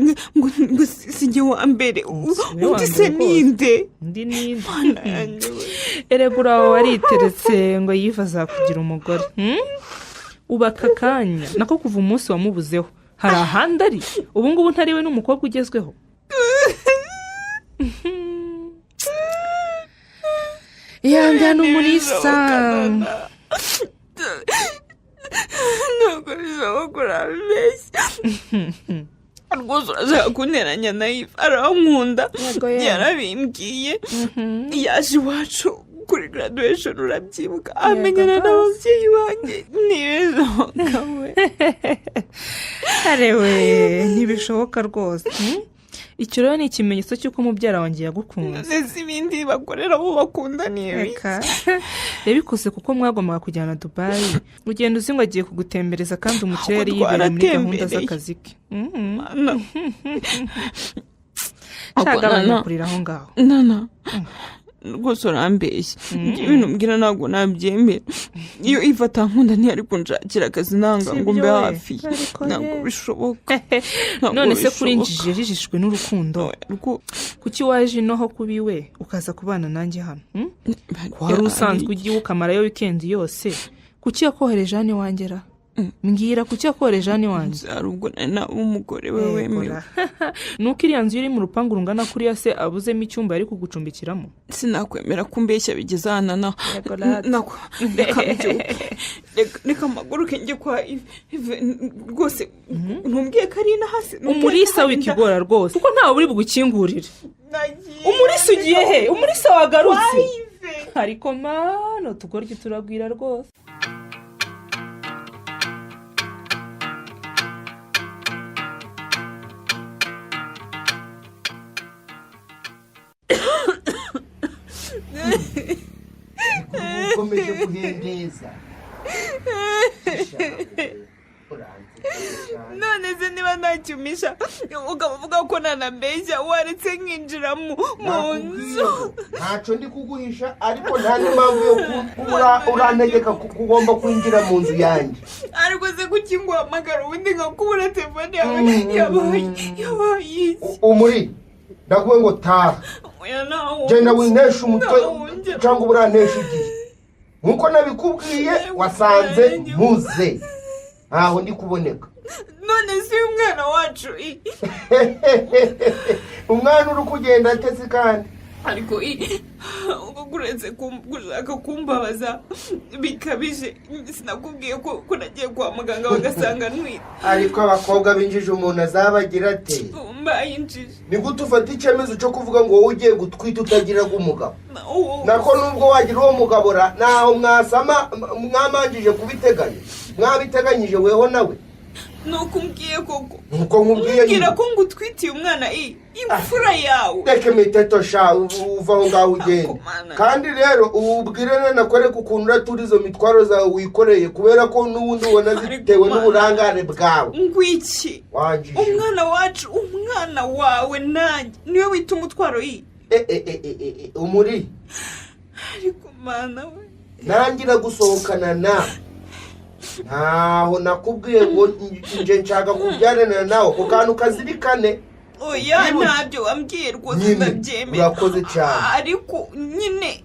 sinjye wa mbere undi se ninde. Undi ninde eregura wawe wariteretse ngo Yiva azakugira umugore. Ubaka akanya nako kuva umunsi wamubuzeho hari ahandi ari ubu ngubu ntariwe n'umukobwa ugezweho. Ihangane Umulisa. Ntabwo bishoboka urabeshya rwose urashaka kunteranya na Iva arankunda yarabimbwiye yaje iwacu kuri graduation urabyibuka amenyana n'ababyeyi banjye ntibishoboka we. Arewe ntibishoboka rwose. Icyo rero ni ikimenyetso cy'uko mubyara wanjye yagukunze. Nese ibindi bakorera bo bakunda nibi. Yabikoze kuko mwagombaga kujyana Dubai. Ugenda uzi ngo agiye kugutembereza kandi umukire yari yibereye muri gahunda z'akazi ke. Shagabanya kurira aho ngaho. Nana. Rwose urambeshya ibintu mbwira ntabwo nabyemera. Iyo Iva atankunda ntiyari kunshakira akazi nanga ngo mbe hafi. Ntabwo bishoboka. None se kuri njije jijishwe n'urukundo kuki waje ino kubi we ukaza kubana nanjye hano. Wari usanzwe ugiye ukamarayo weekend yose kuki yakohereje hano iwangera. Mbwira kuki yakohereje hano iwanjye. Ari ubwo na umugore we wemewe. Nuko iriya nzu iri mu rupangu rungana kuriya se abuzemo icyumba ari kugucumbikiramo. Sinakwemera kumbeshya bigeze hano na reka amaguruke njye kwa Ive rwose ntumbwiye ko ari hasi. Umulisa w'ikigora rwose kuko ntawe uri bugukingurire. Umulisa ugiye he? Umulisa wagarutse ariko mano tugorye turagwira rwose. ukomeje guhindeza none se niba ntacyumisha ukavuga ko nanambeshya waretse nkinjira mu nzu. ntacyo ndi kuguhisha ariko nta n'impamvu yo kubura urantegeka kugomba kwinjira mu nzu yanjye. ariko se kuki nguhamagara ubundi nkakubura telefone yawe yabaye umuri ndaguwe ngo taha genda winesha umutwe cyangwa uburanesha igihe nk'uko nabikubwiye wasanze muze ntaho ndi kuboneka. none si umwana wacu umwana uri kugenda atese kandi ariko uretse gushaka kumbabaza bikabije sinakubwiye ko nagiye kwa muganga bagasanga ntwite. ariko abakobwa binjije umuntu azabagira ate? mbayinjije. ni gute ufata icyemezo cyo kuvuga ngo wowe ugiye gutwita utagira umugabo? nako nubwo wagira uwo mugabo naho mwasama mwamanjije kubiteganya mwabiteganyije weho nawe. nuko umbwiye koko nuko nkubwiye ngira ko ngutwitiye umwana imfura yawe. reka imiteto sha uva aho ngaho ugenda kandi rero ubwire nakwereka ukuntu uraturiza izo mitwaro zawe wikoreye kubera ko n'ubundi ubona zitewe n'uburangare bwawe. ngwiki umwana wacu umwana wawe nanjye niwe wita umutwaro umuri ariko mana we nangira gusohokana nawe ntaho nakubwiye ngo nje nshaka kubyarana nawe ku kantu kazirikane. oya ntabyo wambwiye rwose ndabyemera. urakoze cyane ariko nyine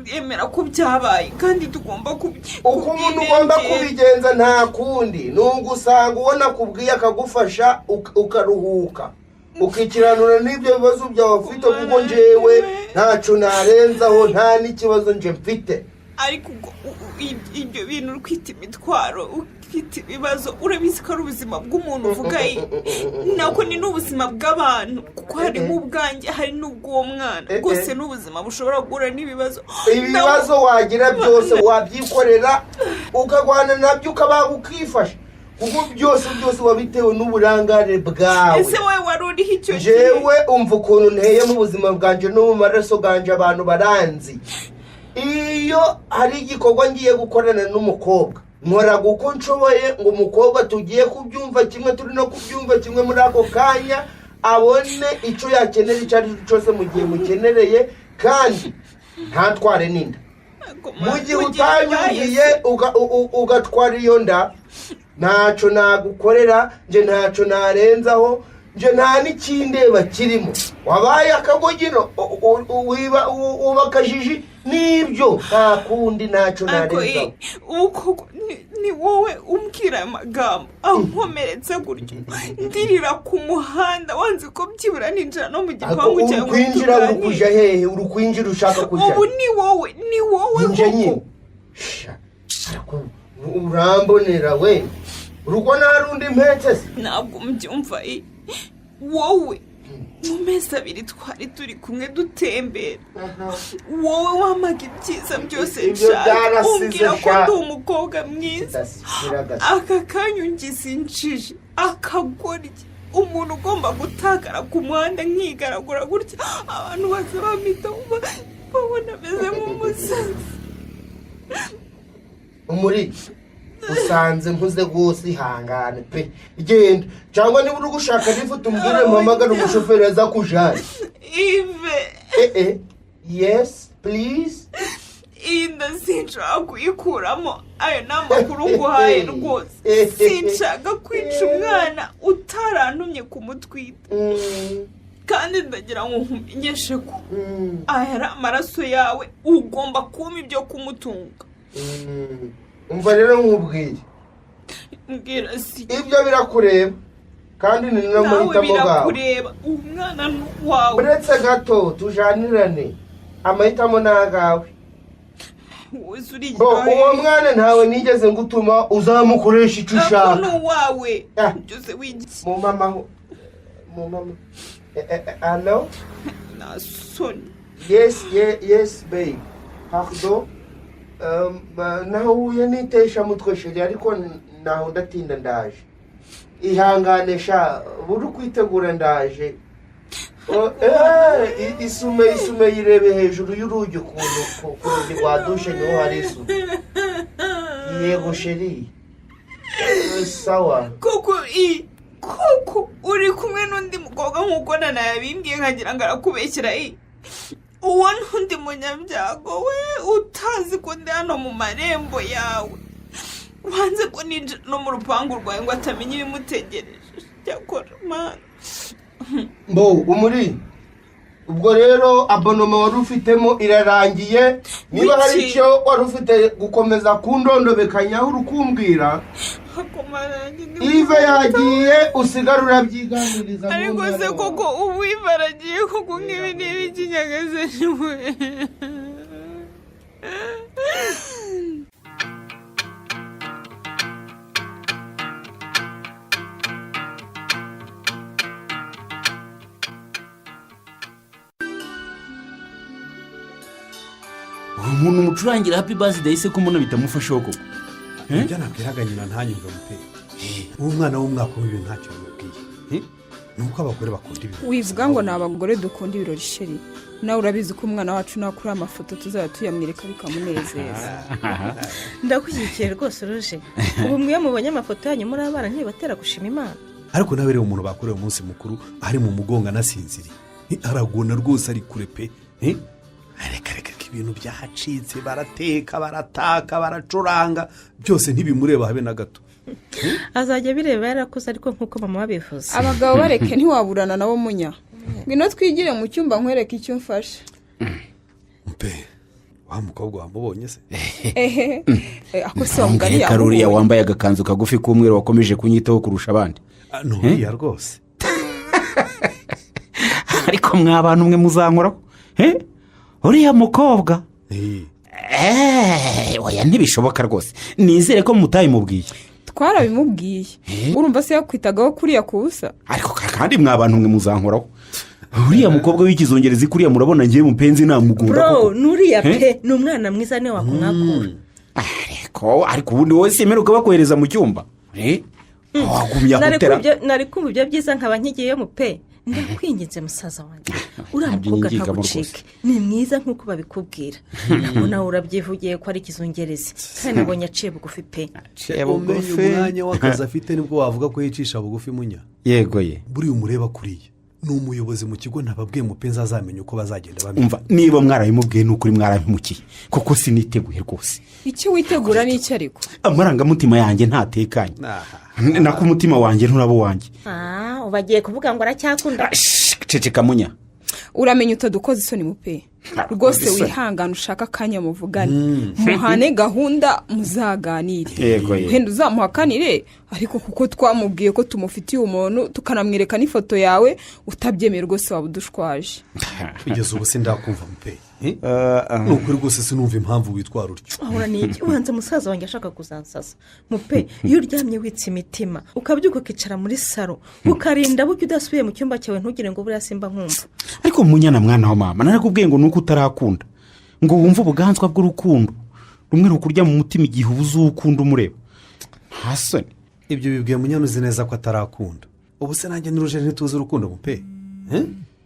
yemera ko byabaye kandi tugomba uko umuntu ugomba kubigenza nta kundi ni ugusanga ubona kubwiye akagufasha ukaruhuka ukikiranura n'ibyo bibazo byawe ufite kuko njyewe ntacyo narenzaho nta n'ikibazo nje mfite. ariko ibyo bintu kwita imitwaro ufite ibibazo urabizi ko ari ubuzima bw'umuntu uvuga nako ni n'ubuzima bw'abantu kuko harimo ubwanjye hari n'ubw'uwo mwana rwose n'ubuzima bushobora guhura n'ibibazo ibibazo wagira byose wabyikorera ukagwana nabyo ukabaga ukifasha kuko byose wabitewe n'uburangare bwawe. ese wowe wari uriho icyo jewe umva ukuntu nteye mu buzima bwanjye no mu maraso bwanjye abantu baranzi. iyo hari igikorwa ngiye gukorana n'umukobwa nkora uko nshoboye ngo umukobwa tugiye kubyumva kimwe turi no kubyumva kimwe muri ako kanya abone icyo yakenera icyo ari cyo cyose mu gihe mukenereye kandi ntatware n'inda. mu gihe utanyumviye ugatwara iyo nda ntacyo nagukorera nje ntacyo narenzaho nje nta n'ikindeba kirimo wabaye akagogino ubakajiji n'ibyo nta kundi ntacyo narenzaho. ni wowe umbwira amagambo ankomeretsa gutyo ndirira ku muhanda wanze ko byibura ninjira no mu gipangu cyawe urukwinjira uri kujya hehe urukwinjira ushaka kujya ubu ni wowe koko urambonera we urugo nta rundi mpetse se ntabwo mbyumva wowe mu mezi abiri twari turi kumwe dutembera wowe wamaga ibyiza byose nshaka umbwira ko ndi umukobwa mwiza aka kanya ungize injiji akagoryi umuntu ugomba gutakara ku muhanda nkigaragura gutya abantu bose bamita babona ameze nk'umusazi. umuri usanze mpuze rwose ihangane pe genda cyangwa niba uri gushaka n'ifoto umbwire mpamagara umushoferi aza kujyana. yes please. iyi nda sinshaka kuyikuramo ayo ni amakuru nguhaye rwose sinshaka kwica umwana utarantumye kumutwita kandi ndagira ngo nkumenyeshe ko aya ari amaraso yawe ugomba kumpa ibyo kumutunga. umva rero nkubwire mbwira si ibyo birakureba kandi ni n'amahitamo gawe umwana wawe uretse gato tujanirane amahitamo ni agawe. uwo mwana ntawe nigeze ngutuma uzamukoresha icyo ushaka ni uwawe byose wigiye mu mama hello na soni yes babe pardon nahuye n'itesha mutwe sheri ariko naho ndatinda ndaje ihanganisha buri kwitegura ndaje isume yirebe hejuru y'urugi ukuntu ku rugi rwa dushe niho hari isume. yego sheri sawa koko uri kumwe n'undi mukobwa nk'uko nana yabimbwiye nkagira ngo arakubeshyira uwo n'undi munyabyago we utazi ko ndi hano mu marembo yawe wanze ko ninjira no mu rupangu rwawe ngo atamenya ibimutegereje cyakora mana umuri ubwo rero abonoma wari ufitemo irarangiye niba hari icyo wari ufite gukomeza kundondobekanyaho urukumbwira ive yagiye usigara urabyiganiriza ariko se koko ubu ive aragiye koko nk'ibi n'ibi kinyagaze niwe. umuntu umucurangira happy birthday se ko mbona bitamufashaho koko ibyo nabwiraga nyina ntanyumve mupira uwo mwana w'umwaka w'ibintu ntacyo bimubwiye ni uko abagore bakunda ibirori. wivuga ngo ni abagore dukunda ibirori sheri nawe urabizi ko umwana wacu nakuriye amafoto tuzajya tuyamwereka bikamunezeza. ndagushyigikiye rwose ruje ubu mwe mubonye amafoto yanyu muri abana ntibatera gushima imana. ariko nawe rero umuntu bakorewe umunsi mukuru ari mu mugongo anasinziriye aragona rwose ari kure pe reka ibintu byacitse barateka barataka baracuranga byose ntibimureba habe na gato. azajya bireba yarakuze ariko nk'uko mama babivuze abagabo bareke ntiwaburana nabo munya ngwino twigire mu cyumba nkwereke icyo mfashe. mpe wa mukobwa wamubonye se ako se wamugani yawe karuriya wambaye agakanzu kagufi k'umweru wakomeje kunyitaho kurusha abandi nturiya rwose ariko mwa bantu mwe muzankoraho uriya mukobwa oya ntibishoboka rwose nizere ko mutayimubwiye twarabimubwiye urumva se yakwitagaho kuriya kubusa ariko kandi mwa bantu mwe muzankoraho uriya mukobwa w'ikizongerezi kuriya murabona ngiye mupenzi namugunda bro nuriya pe ni umwana mwiza niwe wakumwakura ariko ubundi wowe semeruka bakohereza mu cyumba wagumya gutera nari kumva ibyo byiza nkaba nkigiyeyo mu pe ndakwinginze musaza wanjye uriya mukobwa ntagucike ni mwiza nk'uko babikubwira ntabwo nawe urabyivugiye ko ari ikizungerezi kandi nabonye aciye bugufi pe umenye umwanya w'akazi afite nibwo wavuga ko yicisha bugufi munya yego ye buriya umureba kuriya ni umuyobozi mu kigo ntababwiye mupenzi azamenya uko bazagenda bamenya umva niba mwarabimubwiye ni ukuri mwarabimukiye kuko siniteguye rwose icyo witegura ni icyo ariko amarangamutima yanjye ntatekanye nako umutima wanjye nturabo wanjye ubagiye kuvuga ngo aracyakunda ceceka munya uramenya utadukoze isoni mupe rwose wihangane ushaka akanya muvugane muhane gahunda muzaganire wenda uzamuhakanire ariko kuko twamubwiye ko tumufitiye umuntu tukanamwereka n'ifoto yawe utabyemeye rwose waba udushwaje kugeza ubu sindakumva mupe ni ukuri rwose sinumva impamvu witwara utyo ahora ni iki ubanza musaza wanjye ashaka kuzansaza mupe iyo uryamye witse imitima ukabyuka ukicara muri saro ukarinda buke udasubiye mu cyumba cyawe ntugire ngo buriya simba nkumva ariko munyana mwana wa mama narakubwiye ngo nuko utarakunda ngo wumve ubuganzwa bw'urukundo rumwe rukurya mu mutima igihe ubuze ukunda umureba hasoni ibyo bibwiye munyana uzi neza ko atarakunda ubu se nanjye n'uruje ntituzi urukundo mupe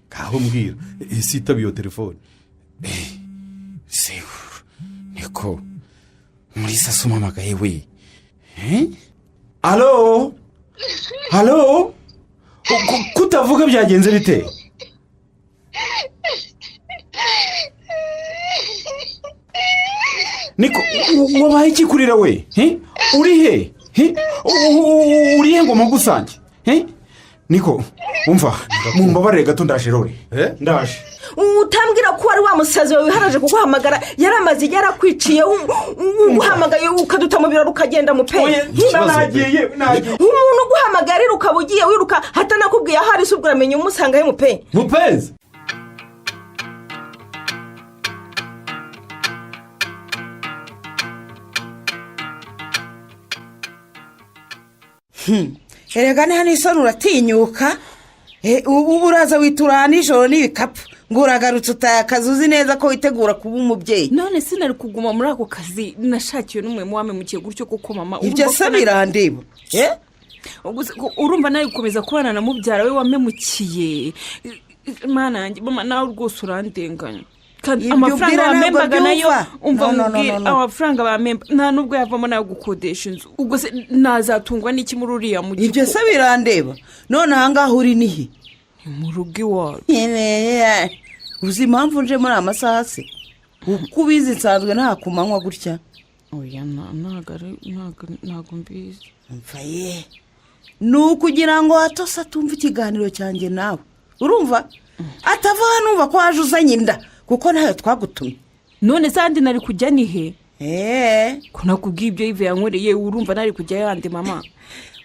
kaho mbwira isi itabi iyo telefone niko muri sasa umamagaye we alo kutavuga byagenze bite niko wabaye ikikurira we uri he ngo mugusange niko umva mumbabarire gato ndaje rore ndaje utambwira ko wari wamusazi wawe wiharaje kuguhamagara yaramaze yarakwiciye uguhamagaye ukaduta mu biro ukagenda mu pe nagiye umuntu uguhamagarira ukaba ugiye wiruka hatanakubwiye aho ari se ubwo uramenye umusangaye mu pe mupenzi erega ni hano isoni uratinyuka ubu uraza witura nijoro n'ibikapu ngo uragarutse utaye akazi uzi neza ko witegura kuba umubyeyi none sinari kuguma muri ako kazi nashakiwe n'umwe wamemukiye gutyo kuko mama ibyo se birandeba urumva nawe gukomeza kubana na mubyara we wamemukiye mwana yanjye mama nawe rwose urandenganya amafaranga bamembaga nayo umva mubwire amafaranga bamemba nta nubwo yavamo nayo gukodesha inzu ubwo se nazatungwa n'iki muri uriya mujyi ibyo se birandeba none ahangaha uri nihe mu rugo iwacu uzi impamvu nje muri amasaha se uko ubizi nsanzwe nta kumanywa gutya oya ntabwo mbizi mva ye ni ukugira ngo hatose atumva ikiganiro cyanjye nawe urumva atava numva ko waje uzanye inda kuko nawe twagutumye none zandi nari kujya nihe ko nakubwiye ibyo yive yankoreye urumva nari kujya yandi mama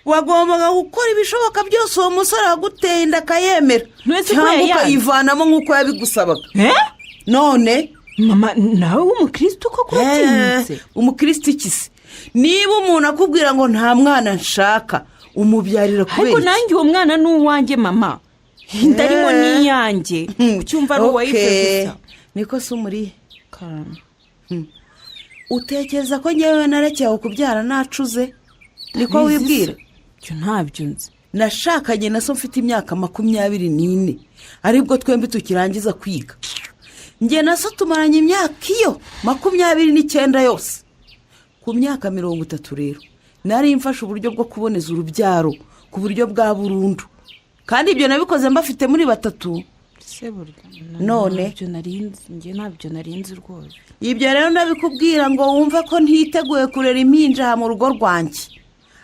wagombaga gukora ibishoboka byose uwo musore waguteye inda akayemera cyangwa ukayivanamo nk'uko yabigusabaga none mama nawe w'umukirisitu koko watinyutse umukirisitu iki se niba umuntu akubwira ngo nta mwana nshaka umubyarira kubera ariko nanjye uwo mwana ni uwanjye mama inda arimo ni iyanjye ucyumva ari uwayife gusa niko se umuriye utekereza ko ngewe narekeye kubyara nacuze niko wibwira cyo ntabyo nzi nashakanye na so mfite imyaka 24 aribwo twembi tukirangiza kwiga nge na so tumaranye imyaka iyo 29 yose ku myaka 30 rero nari mfashe uburyo bwo kuboneza urubyaro ku buryo bwa burundu kandi ibyo nabikoze mbafite muri batatu none ntabyo narinzi rwose ibyo rero ndabikubwira ngo wumve ko ntiteguye kurera impinja mu rugo rwanjye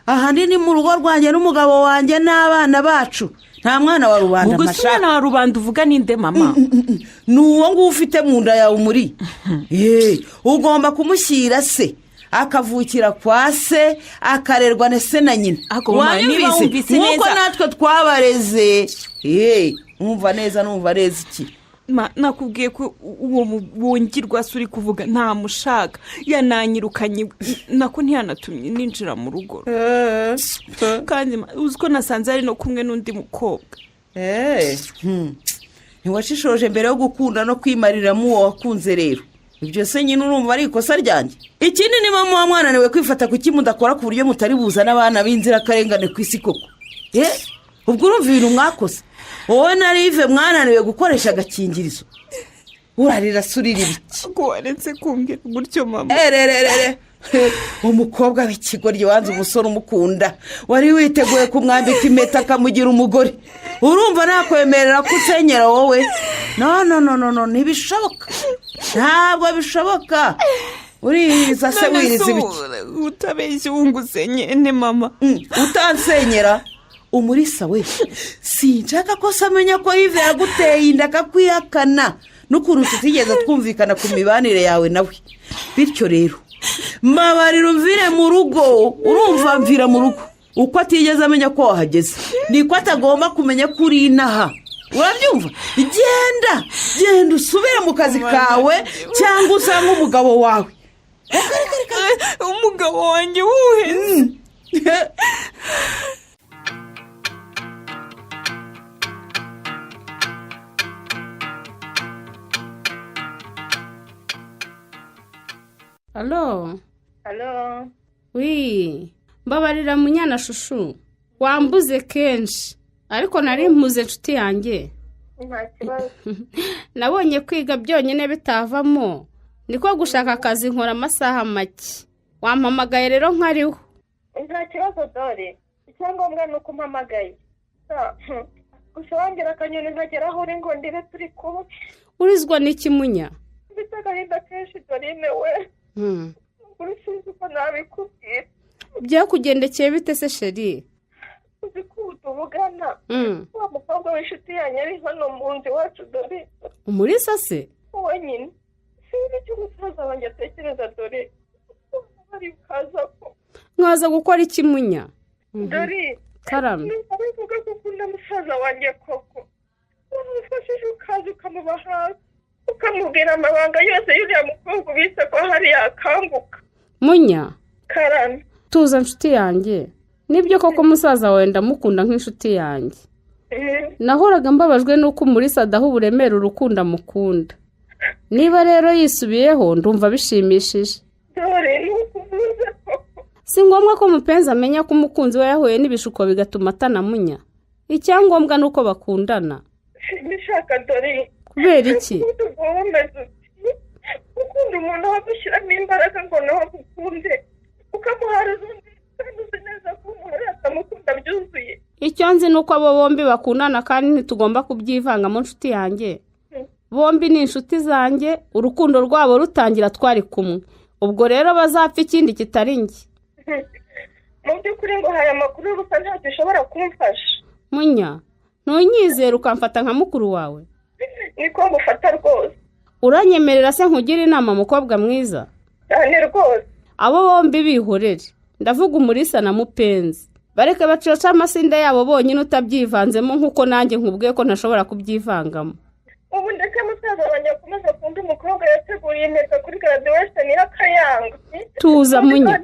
ahandi ni mu rugo rwanjye n'umugabo wanjye n'abana bacu nta mwana wa rubanda ubwo si umwana wa rubanda uvuga ninde mama ni uwo nguwo ufite mu nda yawe muri ugomba kumushyira se akavukira kwa se akarerwa na se na nyina wanyumvise nk'uko natwe twabareze numva neza iki nakubwiye ko uwo wongirwa se uri kuvuga ntamushaka yananyirukanye nako ntiyanatumye ninjira mu rugo kandi uzi ko nasanze ari no kumwe n'undi mukobwa ntiwashishoje mbere yo gukunda no kwimariramo uwo wakunze rero ibyo se nyine urumva ari ikosa ryanjye ikindi niba muba mwananiwe kwifata kuki mudakora ku buryo mutari buzane abana b'inzirakarengane ku isi koko ubwo urumva ibintu mwakoze wowe na rive mwananiwe gukoresha agakingirizo urarira surira ibiki ko waretse kumbwira gutyo mama umukobwa w'ikigoryi wanze umusore umukunda wari witeguye kumwambika impeta akamugira umugore urumva nakwemerera ko usenyera wowe no ntibishoboka ntabwo bishoboka uririza se wiriza ibiki utabeshye wungusenyene mama utansenyera umurisa we sinshaka ko se amenya ko yive yaguteye inda akakwihakana n'ukuntu tutigeze twumvikana ku mibanire yawe nawe bityo rero mbabarira umvire mu rugo urumva mvira mu rugo uko atigeze amenya ko wahageze niko atagomba kumenya ko uri inaha urabyumva genda usubire mu kazi kawe cyangwa usange umugabo wawe umugabo wanjye wuheze Halo mbabarira munyana shushu wambuze kenshi ariko nari mpuze inshuti yanjye nabonye kwiga byonyine bitavamo niko gushaka akazi nkora amasaha make wampamagaye rero nkariho nta kibazo dore icyangombwa ni uko umpamagaye gusa wongera akanyoni nkagera aho uri ngo ndire turi kumwe urizwa n'ikimunya mfite agahinda kenshi dorine we uri sinzi uko nabikubwira byakugendekeye bite se sheri uzi ko ubu tuvugana wa mukobwa w'inshuti yanjye ari hano mu nzu iwacu dore umurisa se wenyine sinzi icyo umusaza wanjye atekereza dore bari bukaza ko mwaza gukora ikimunya dore karame niba bivuga ko ukunda musaza wanjye koko wamufashije ukaza ukamuba hasi ukamubwira amabanga yose y'uriya mukobwa ubitse ko hari yakanguka munya karame tuza nshuti yanjye nibyo koko musaza wawe ndamukunda nk'inshuti yanjye nahoraga mbabajwe n'uko umurisa adaha uburemere urukundo amukunda niba rero yisubiyeho ndumva bishimishije dore nukuvuze koko si ngombwa ko mupenzi amenya ko umukunzi we yahuye n'ibishuko bigatuma atanamunya icyangombwa ni uko bakundana sinishaka dore kubera iki ukunda umuntu aho gushyiramo imbaraga ngo nawe agukunde ukamuhariza undi kandi uzi neza ko umuntu yatamukunda byuzuye icyo nzi ni uko abo bombi bakundana kandi ntitugomba kubyivanga mu nshuti yanjye bombi ni inshuti zanjye urukundo rwabo rutangira twari kumwe ubwo rero bazapfa ikindi kitari njye mu by'ukuri ngo hari amakuru gusa ntacyo ushobora kumfasha munya ntunyizere ukamfata nka mukuru wawe niko ngufata rwose uranyemerera se nkugire inama mukobwa mwiza cyane rwose abo bombi bihorere ndavuga umurisa na mupenzi bareke bacoca amasinda yabo bonyine utabyivanzemo nk'uko nanjye nkubwiye ko ntashobora kubyivangamo ubu ndetse musaza wanjye akomeza kumva umukobwa yateguriye impeta kuri graduation y'akayanga tuza munya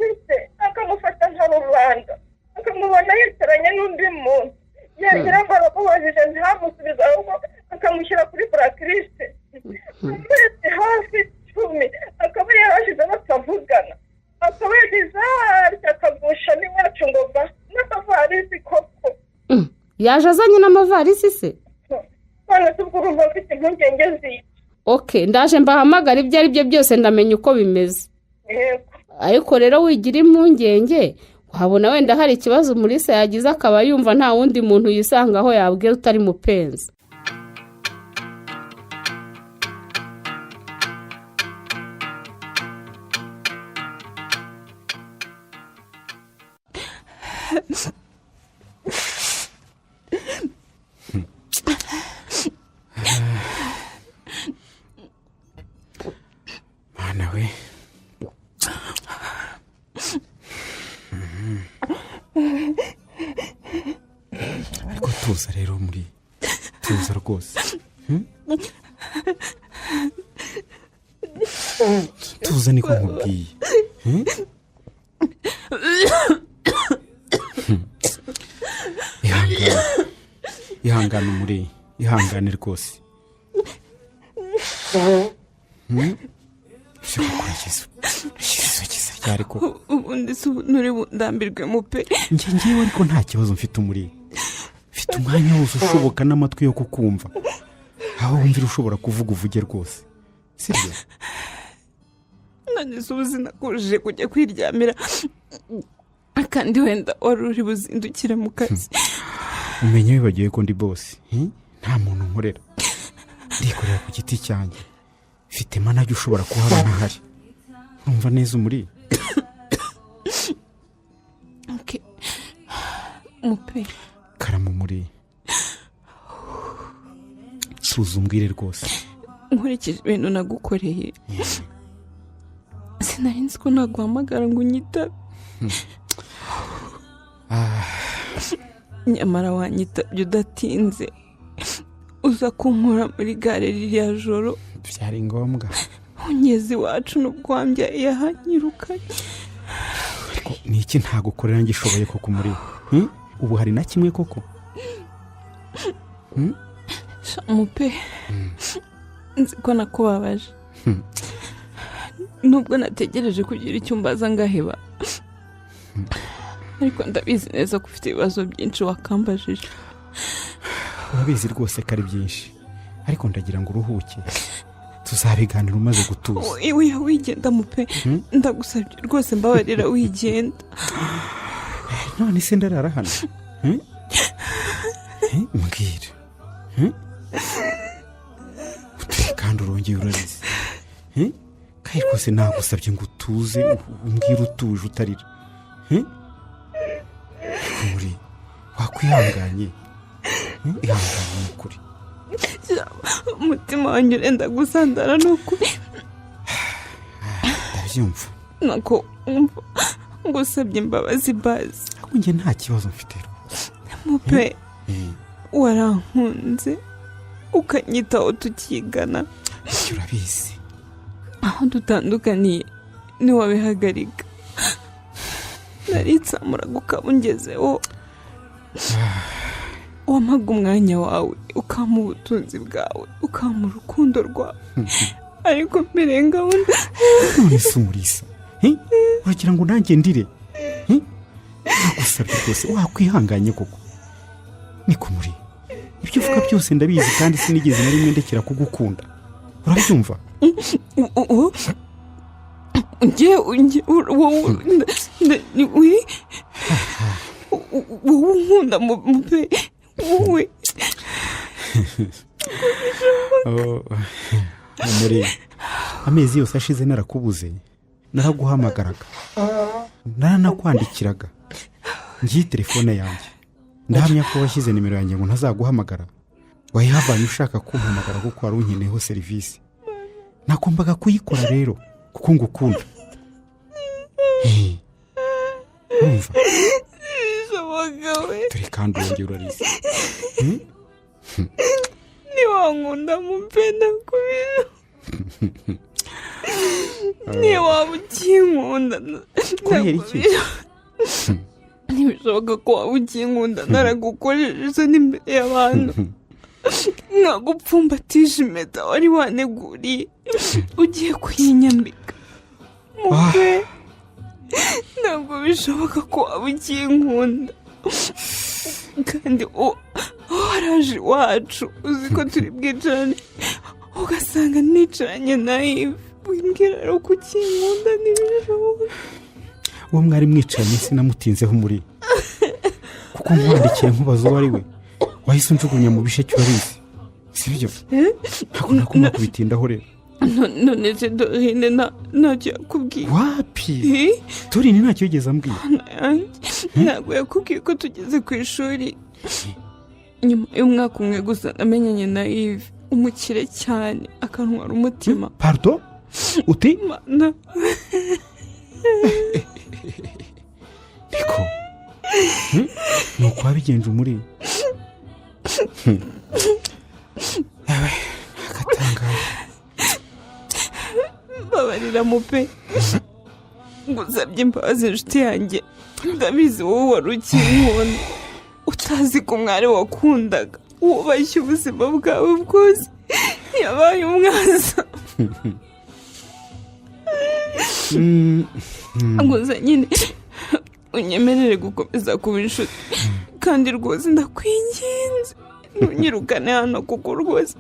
akamufata nka rubanda akamubona yicaranye n'undi muntu yagira ngo aramubajije ntihamusubize ahubwo akamushyira kuri blacklist amezi hafi 10 akaba yarashize batavugana akaba yagize akagusha n'iwacu ngo ba n'amavarisi koko yaje azanye n'amavarisi se none tubwo urumva mfite impungenge zica ndaje mbahamagara ibyo ari byo byose ndamenya uko bimeze ariko rero wigira impungenge wabona wenda hari ikibazo umurisa yagize akaba yumva nta wundi muntu yisangaho yabwira utari mupenzi mwana we ariko tuza rero muri tuza rwose tuza niko nkubwiye ihangane muri ihangane rwose ubundi si nturi bundambirwe mupe ngewe ariko nta kibazo mfite umuri mfite umwanya wose ushoboka n'amatwi yo kukumva aho wumvira ushobora kuvuga uvuge rwose sibyo none se ubu sinakujije kujya kwiryamira kandi wenda wari uri buzindukire mu kazi umenye wibagiwe ko ndi bosi nta muntu nkorera ndikorera ku giti cyanjye mfite manajya ushobora kuhaba ntahari urumva neza umuri mupe karamu muri tuzi umbwire rwose nkurikije ibintu nagukoreye sinari nzi ko naguhamagara ngo unyitabe nyamara wanyitabye udatinze uza kunkura muri gare ririya joro byari ngombwa ungeze iwacu n'ubwo wambyaye yahanyirukanye ariko ni iki ntagukorera ngishoboye koko muri ubu hari na kimwe koko mupe nzi ko nakubabaje nubwo nategereje kugira icyo mbaza ngaheba ariko ndabizi neza ko ufite ibibazo byinshi wakambajije urabizi rwose ko ari byinshi ariko ndagira ngo uruhuke tuzabiganira umaze gutuza wigenda mupe ndagusabye rwose mbabarira wigenda none se ndarara hano mbwira kandi urongeye urabizi kandi rwose nagusabye ngo utuze umbwire utuje utarira muri wakwihanganye ihangane ni ukuri umutima wanjye urenda gusandara ni ukuri ndabyumva nako ngusabye imbabazi bazi ariko njye nta kibazo mfite mupe warankunze ukanyitaho tukigana icyo urabizi aho dutandukaniye ntiwabihagarika naritsamuraga ukaba ungezeho wampaga umwanya wawe ukampa ubutunzi bwawe ukampa urukundo rwawe ariko mbere ngabona none se umurisa uragira ngo nanjye ndire nagusabye rwose wakwihanganye koko niko muri ibyo uvuga byose ndabizi kandi sinigeze na rimwe ndekera kugukunda urabyumva wowe unkunda mupe wowe muri amezi yose ashize narakubuze naraguhamagaraga naranakwandikiraga ngiye telefone yanjye ndahamya ko washyize nimero yanjye ngo ntazaguhamagara wayihavanye ushaka kumpamagara kuko wari unkeneyeho serivisi nagombaga kuyikora rero kuko ngukunda urumva dore kandi wongera urarize ntiwankunda mupenda kubera ntiwaba ukinkunda kubera iki ntibishoboka ko waba ukinkunda naragukoresheje isa n'imbere y'abantu nkagupfumbatije impeta wari waneguriye ugiye kuyinyambika mupe ntabwo bishoboka ko waba ukinkunda kandi waraje iwacu uzi ko turi bwicarane ugasanga nicaranye nawe wimbwira rero ko ukinkunda ntibishoboka uwo mwari mwicaranye sinamutinzeho muri kuko nkwandikiye nkubaza uwo ari we wahise unjugunya mu bisheke urabizi si byo ntabwo nagomba kubitindaho rero none se dorine ntacyo yakubwiye wapi dorine ntacyo yigeze ambwira ntabwo yakubwiye ko tugeze ku ishuri nyuma y'umwaka umwe gusa namenyanye na Yves umukire cyane akantwara umutima pardon uti mana niko ni uko wabigenje umuri yawe agatangaje babarira mupe ngusabye imbabazi inshuti yanjye ndabizi wowe wari ukinkunda utazi ko umwari wakundaga wubashye ubuzima bwawe bwose yabaye umwaza gusa nyine unyemerere gukomeza kuba inshuti kandi rwose ndakwinginze ntunyirukane hano kuko rwose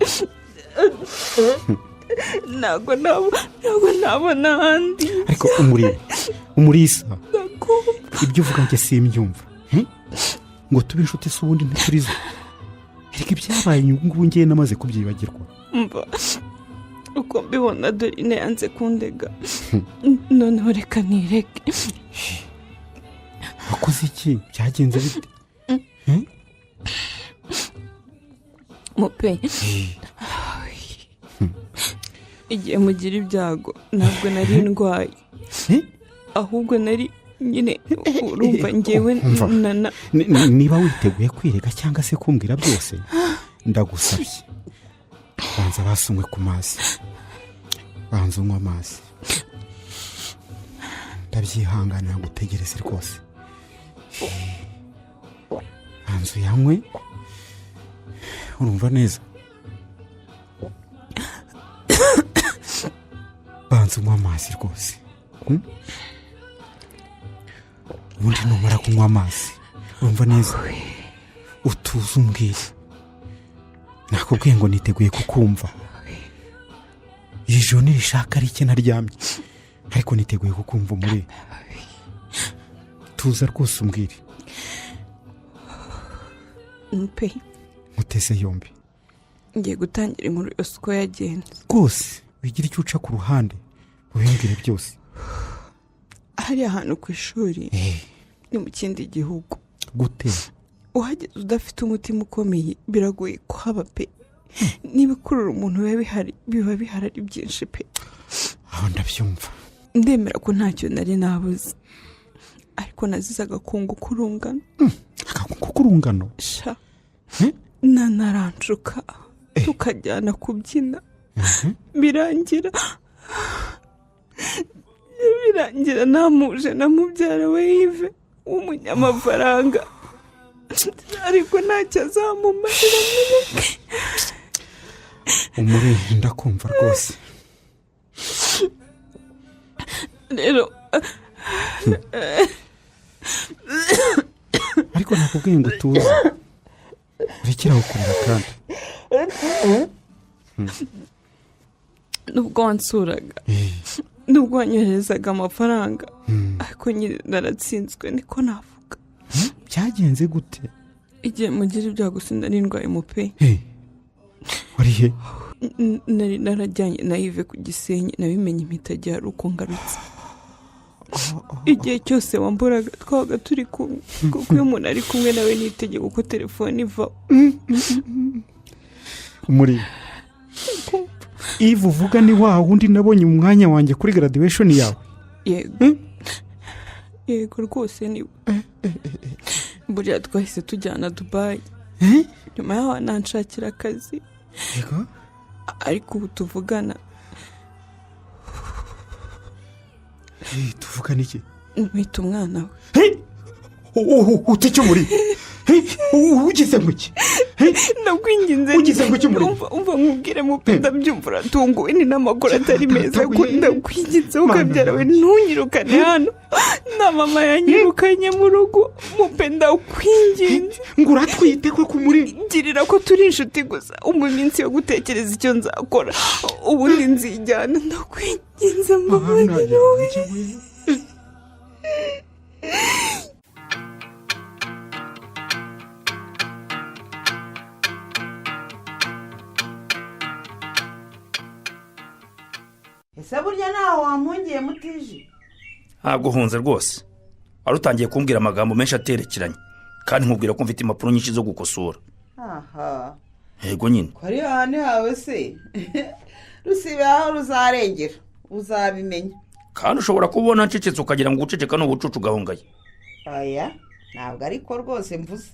ntabwo nabona ahandi. ariko umurisa ibyo uvuga njye simbyumva ngo tube inshuti se ubundi ntiturizo ariko ibyabaye ngubu ngiye namaze kubyibagirwa. mva uko mbibona Dorine yanze kundega noneho reka nireke. wakoze iki byagenze bite mupe igihe mugira ibyago ntabwo nari ndwaye ahubwo nari nyine urumva ngewe niba witeguye kwirega cyangwa se kumbwira byose ndagusabye banza basumwe ku mazi banza unywa amazi ndabyihanganira gutegereza rwose banza uyanywe urumva neza banza unywa amazi rwose ubundi numara kunywa amazi urumva neza utuze umbwire nakubwiye ngo niteguye kukumva iri joro nirishaka ari iki naryamye ariko niteguye kukumva muri tuza rwose umbwire mpe muteze yombi ngiye gutangira inkuru yose uko yagenze rwose wigira icyo uca ku ruhande ubimbwire byose. hari ahantu ku ishuri ni mu kindi gihugu. gute uhageze udafite umutima ukomeye biragoye kuhaba pe n'ibikurura umuntu biba bihari ari byinshi pe. aho ndabyumva ndemera ko ntacyo nari nabuze ariko nazize agakungu k'urungano. agakungu k'urungano sha nanarancuka tukajyana kubyina birangira namuje na mubyara we Yves w'umunyamafaranga ariko ntacyo azamumarira mureke. umuri ndakumva rwose rero ariko nakubwiye ngo tuze rekera gukurira kandi nubwo wansuraga nubwo wanyoherezaga amafaranga ariko nyine naratsinzwe niko navuga. byagenze gute igihe mugira ibyago sinari ndwaye mupe warihe nari narajyanye na Yves ku Gisenyi nabimenye impita agiye ari uko ngarutse. igihe cyose wamburaga twabaga turi kumwe kuko iyo umuntu ari kumwe nawe nitegeko ko telefone iva. umuri Yves uvuga ni wa wundi nabonye mu mwanya wanjye kuri graduation yawe. yego rwose ni buriya twahise tujyana Dubai nyuma yaho nanshakira akazi ariko ubu tuvugana. tuvugana iki mwita umwana we utecyo muri ugize ngo iki ndakwinginze ugize ngo iki muri umva nkubwire mupe ndabyumva uratunguwe ni n'amakuru atari meza ko ndakwinginze ukabyara we ntunyirukane hano na mama yanyirukanye mu rugo mupe ndakwinginze ngo uratwite ko kumuri girira ko turi inshuti gusa mu minsi yo gutekereza icyo nzakora ubundi nzijyana ndakwinginze mbabarira we. ese burya nawe wampungiye mutije ntabwo uhunze rwose wari utangiye kumbwira amagambo menshi aterekeranye kandi nkubwira ko mfite impapuro nyinshi zo gukosora. aha yego nyine ko ari hane hawe se rusibe aho ruzarengera uzabimenya. kandi ushobora kubona ncecetse ukagira ngo uceceka ni ubucucu gahungaye. aya ntabwo ariko rwose mvuze.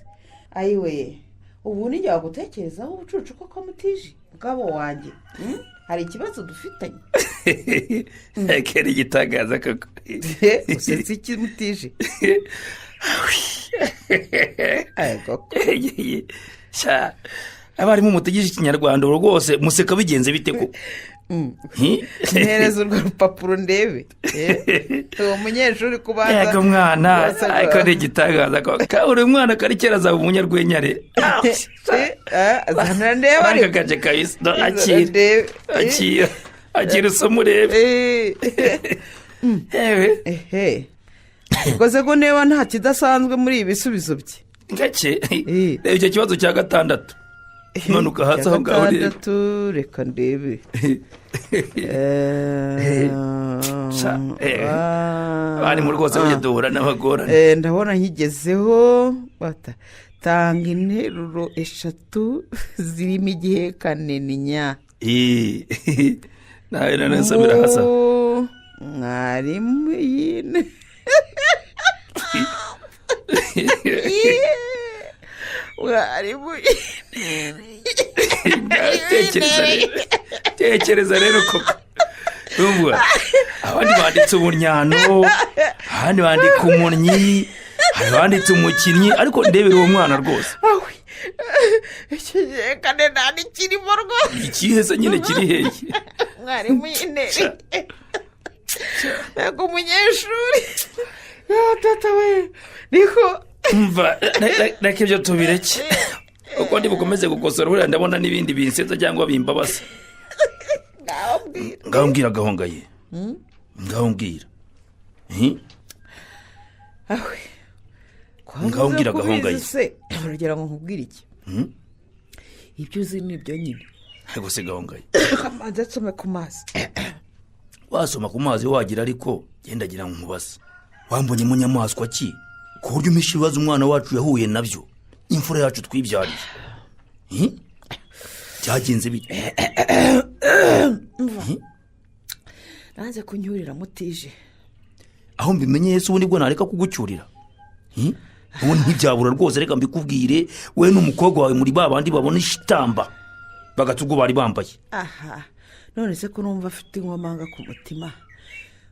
ayiwe ubu nijya wagutekerezaho ubucucu koko Mutiji mugabo wanjye. hari ikibazo dufitanye. kera igitangaza koko. usetse iki Mutiji? abarimu mutegeje ikinyarwanda rwose museka bigenze bite ko? ntereza urwo rupapuro ndebe. uwo munyeshuri kubanza. yego mwana ariko ni igitangaza ko uri umwana kari kera azaba umunyarwenyare. azana ndebe ariko agace kabisa akira usoma urebe. rwose ko niba nta kidasanzwe muri ibi bisubizo bye. gake reba icyo kibazo cya 6 manuka hasi aho ngaho urebe. reka ndebe. bari mu rwose bujye duhura n'abagorane. ndabona nkigezeho tanga interuro 3 zirimo igihekane ni nya. nawe nanasomera hasa mwarimu yine. mwarimu yine. tekereza rero koko urumva abandi banditse ubunyano abandi bandika umunnyi hari banditse umukinnyi ariko ndebera uwo mwana rwose. icyo gihekane nta nikirimo rwose. ikihese nyine kiri hehe? mwarimu yine yego umunyeshuri. tata we niko mva reka ibyo tubireke uko ndi bukomeze gukosora buriya ndabona n'ibindi binsetsa cyangwa bimbabasa. ngaho mbwira gahongaye. ngaho mbwira. ngaho mbwira gahongaye. urugero ngo nkubwire iki? ibyo uzi ni ibyo nyine. ariko se gahongaye kamanza nsome ku mazi. wasoma ku mazi wagira ariko gendagira ngo nkubase wambonye mu nyamaswa ki ku buryo umisha ibibazo umwana wacu yahuye nabyo imfura yacu twibyariye. byagenze bite? nanze kunyurira Mutije. aho mbimenye Yesu ubundi bwo nareka kugucyurira. ubu ntibyabura rwose reka mbikubwire we n'umukobwa wawe muri babandi babona ishitamba bagatugo bari bambaye. aha none se ko numva afite inkomanga ku mutima